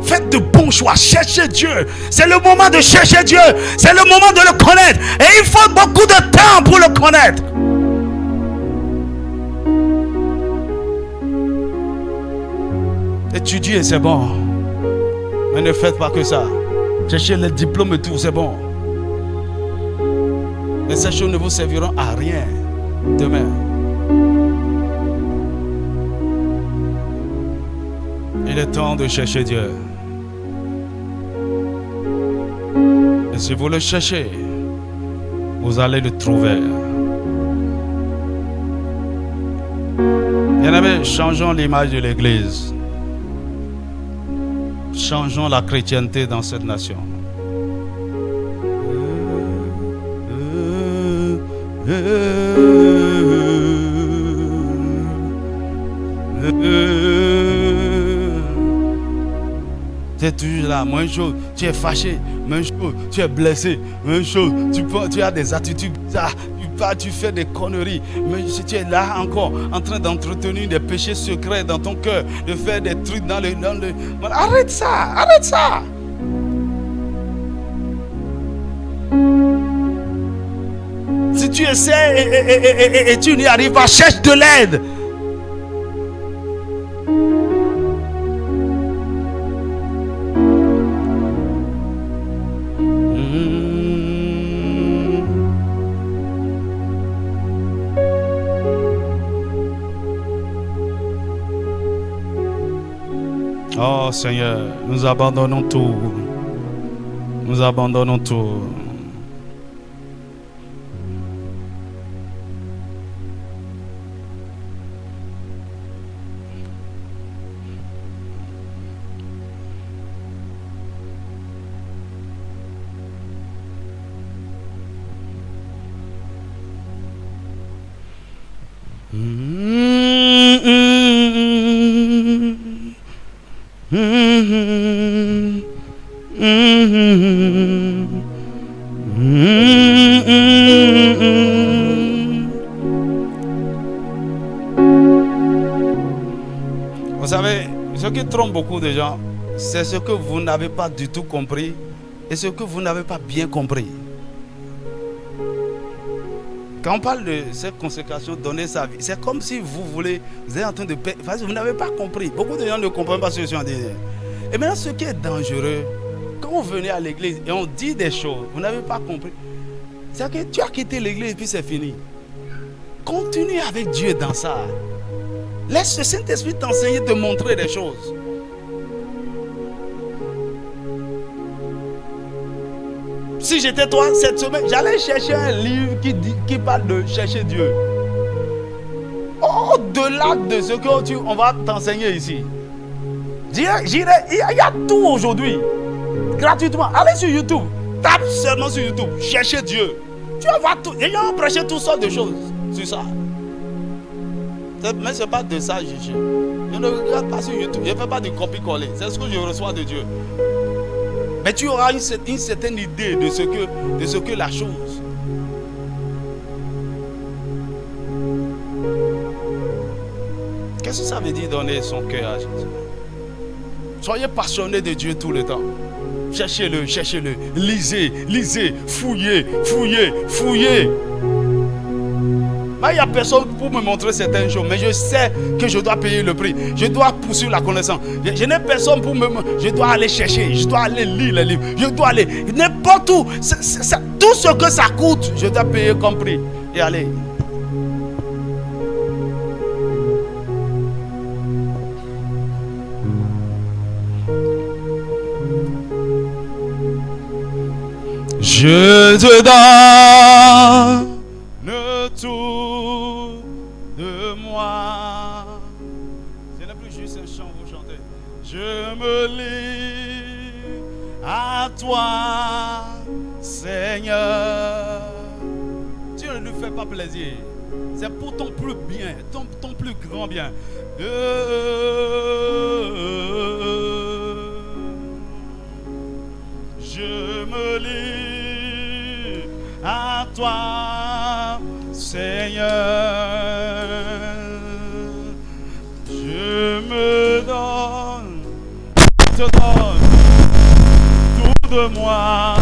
Faites de bons choix. Cherchez Dieu. C'est le moment de chercher Dieu. C'est le moment de le connaître. Et il faut beaucoup de temps pour le connaître. Étudier, c'est bon. Mais ne faites pas que ça. Cherchez les diplômes et tout, c'est bon. Mais ces choses ne vous serviront à rien demain. Il est temps de chercher Dieu. Et si vous le cherchez, vous allez le trouver. Bien-aimés, changeons l'image de l'Église. Changeons la chrétienté dans cette nation. Tu es toujours là, même chose, tu es fâché, même chose, tu es blessé, même chose, tu as des attitudes bizarres, tu fais des conneries, mais tu es là encore en train d'entretenir des péchés secrets dans ton cœur, de faire des trucs dans le... Arrête ça, arrête ça. Si tu essaies et tu n'y arrives pas, cherche de l'aide. Oh Seigneur, nous abandonnons tout. Nous abandonnons tout. Vous savez, ce qui trompe beaucoup de gens, c'est ce que vous n'avez pas du tout compris et ce que vous n'avez pas bien compris. Quand on parle de cette consécration, donner sa vie, c'est comme si vous êtes en train de payer. Vous n'avez pas compris. Beaucoup de gens ne comprennent pas ce que je suis en train de dire. Et maintenant, ce qui est dangereux, quand vous venez à l'église et on dit des choses, vous n'avez pas compris. C'est que tu as quitté l'église et puis c'est fini. Continue avec Dieu dans ça. Laisse le Saint-Esprit t'enseigner, te montrer des choses. Si j'étais toi cette semaine, j'allais chercher un livre qui parle de chercher Dieu. Au-delà de ce qu'on va t'enseigner ici. Il y a tout aujourd'hui. Gratuitement. Allez sur YouTube. Tape seulement sur YouTube. Cherchez Dieu. Tu vas voir tout. Les gens ont prêché toutes sortes de choses sur ça. Mais ce n'est pas de ça que je cherche. Je ne regarde pas sur YouTube. Je ne fais pas de copie-coller. C'est ce que je reçois de Dieu. Mais tu auras une certaine idée de ce que la chose. Qu'est-ce que ça veut dire donner son cœur à Jésus? Soyez passionnés de Dieu tout le temps. Cherchez-le, cherchez-le. Lisez, lisez, fouillez, fouillez, fouillez. Il n'y a personne pour me montrer certaines choses, mais je sais que je dois payer le prix. Je dois poursuivre la connaissance. Je n'ai personne pour me... Je dois aller chercher, je dois aller lire les livres. Je dois aller n'importe où. Tout ce que ça coûte, je dois payer comme prix. Et aller. Je te donne tout de moi. Ce n'est plus juste un chant, vous chantez. Je me lie à toi, Seigneur. Tu ne lui fais pas plaisir. C'est pour ton plus bien, ton plus grand bien. Je me lie à toi, Seigneur. Je me donne, je te donne tout de moi.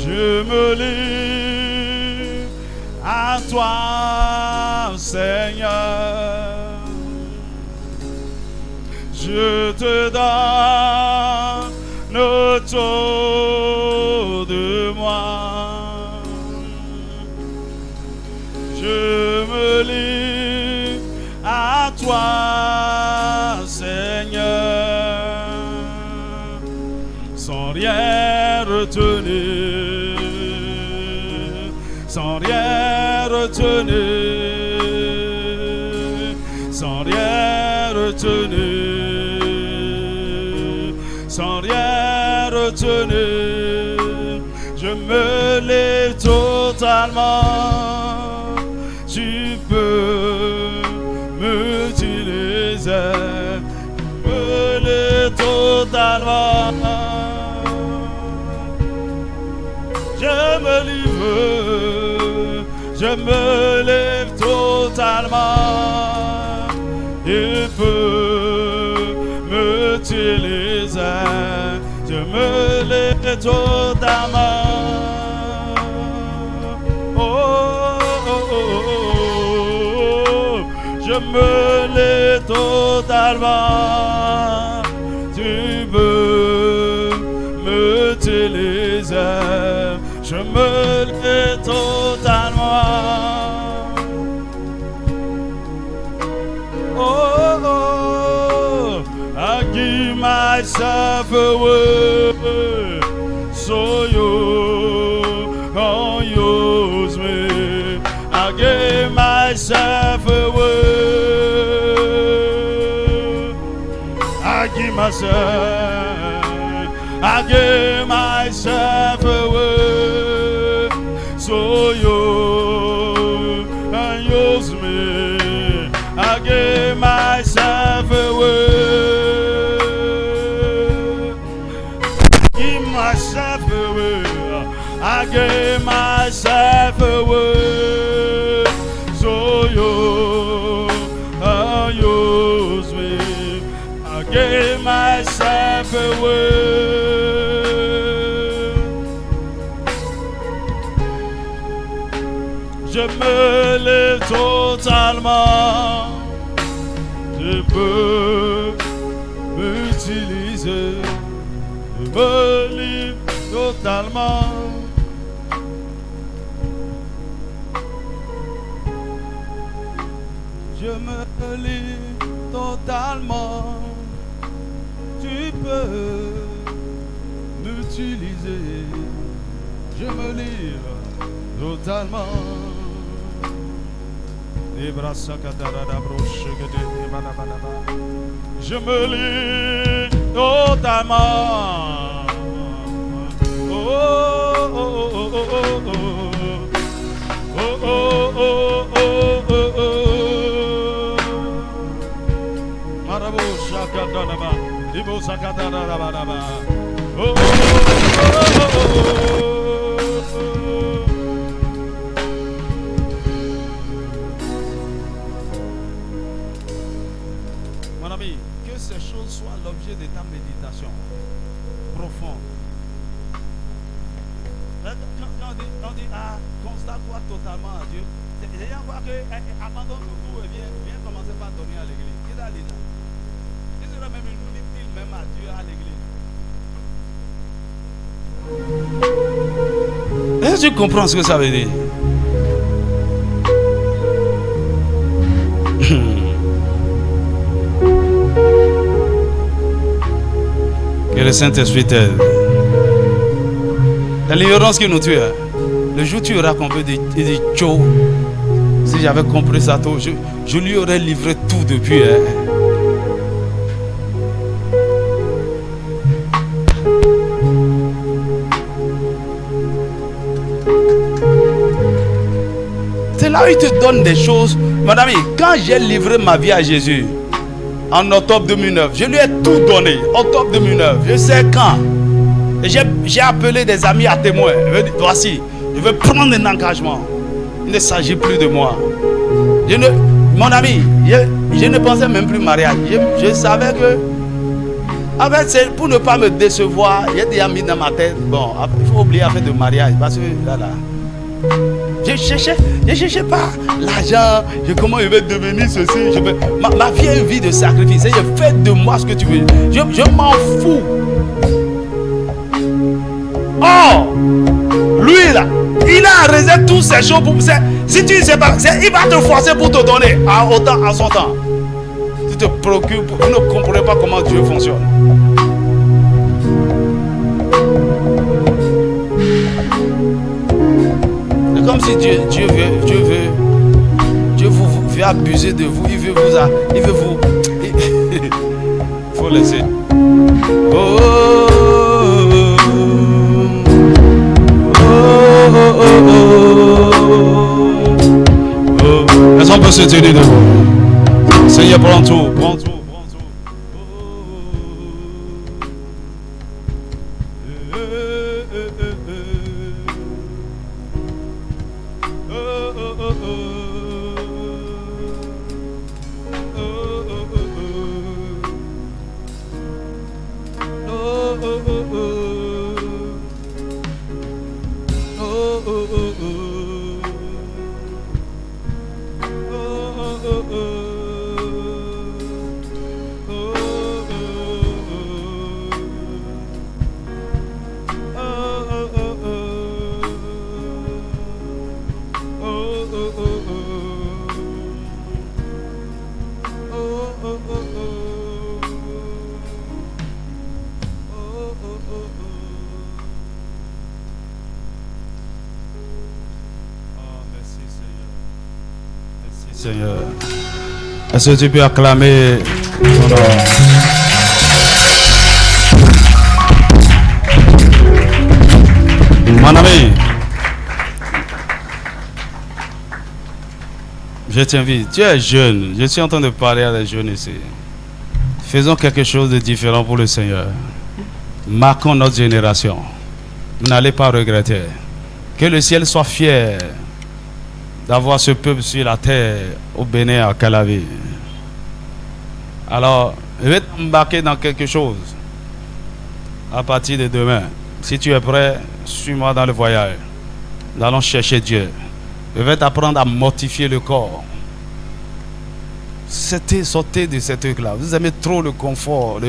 Je me lie à toi, Seigneur. Je te donne tout de moi. Je me lie à toi, Seigneur, sans rien retenir, sans rien retenir, sans rien retenir, sans rien retenir, je me lève totalement. Tu peux m'utiliser, me lève totalement. Je me livre, je me lève totalement. Il peut m'utiliser, je me lève totalement. Oh, oh, oh, oh, je me lève totalement. Tu peux m'utiliser, je me lève totalement. Oh, oh, I give myself away, so you can use me. I give myself away, I give myself away, so you can use me. I give myself away, give myself away, I give myself away, so you can use me. I give myself away. Je me lève totalement. Je peux m'utiliser. Je me livre totalement. Je me livre totalement. Tu peux m'utiliser. Je me livre totalement. Je me lis totalement. Oh, oh, oh, oh, oh, oh, oh, oh, oh, oh. Marabo shakadanaba, ibo sakadarabanaba. Oh, oh, oh, oh, oh. Que ces choses soient l'objet de ta méditation profonde. Quand on dit constate-toi totalement à Dieu, les gens voient que abandonne tout et viens commencer par donner à l'église. Qu'est-ce que ça dit là? Qu'est-ce que même il nous dit même à Dieu à l'église? Est-ce que tu comprends ce que ça veut dire? Que le Saint-Esprit t'aide. C'est l'ignorance qui nous tue. Le jour où tu auras compris, il dit Tcho, si j'avais compris ça tôt, je lui aurais livré tout depuis. C'est là où il te donne des choses. Mon ami, quand j'ai livré ma vie à Jésus, en octobre 2009, je lui ai tout donné. Octobre 2009, je sais quand. Et j'ai appelé des amis à témoin. Voici, je veux prendre un engagement. Il ne s'agit plus de moi. Mon ami, je ne pensais même plus mariage. Je savais que, en fait, c'est pour ne pas me décevoir. J'ai déjà mis dans ma tête, bon, il faut oublier affaire de mariage. Parce que là. Je cherchais pas l'argent, comment je vais devenir ceci. Ma vie est une vie de sacrifice. Je fais de moi ce que tu veux. Je m'en fous. Oh, lui là, il a arrêté toutes ces choses pour ça. Si tu ne sais pas, il va te forcer pour te donner à son temps. te préoccupe, vous ne comprenez pas comment Dieu fonctionne. C'est comme si Dieu veut abuser de vous, il veut vous, faut laisser. Oh, est-ce qu'on peut se tenir debout? Seigneur, prends tout, prends tout. Seigneur, est-ce que tu peux acclamer ton nom? Mon ami, je t'invite, tu es jeune, je suis en train de parler à des jeunes ici. Faisons quelque chose de différent pour le Seigneur. Marquons notre génération. Vous n'allez pas regretter. Que le ciel soit fier d'avoir ce peuple sur la terre au Bénin, à Calavi. Alors, je vais t'embarquer dans quelque chose à partir de demain. Si tu es prêt, suis-moi dans le voyage. Nous allons chercher Dieu. Je vais t'apprendre à mortifier le corps. Sortez de cet truc-là. Vous aimez trop le confort.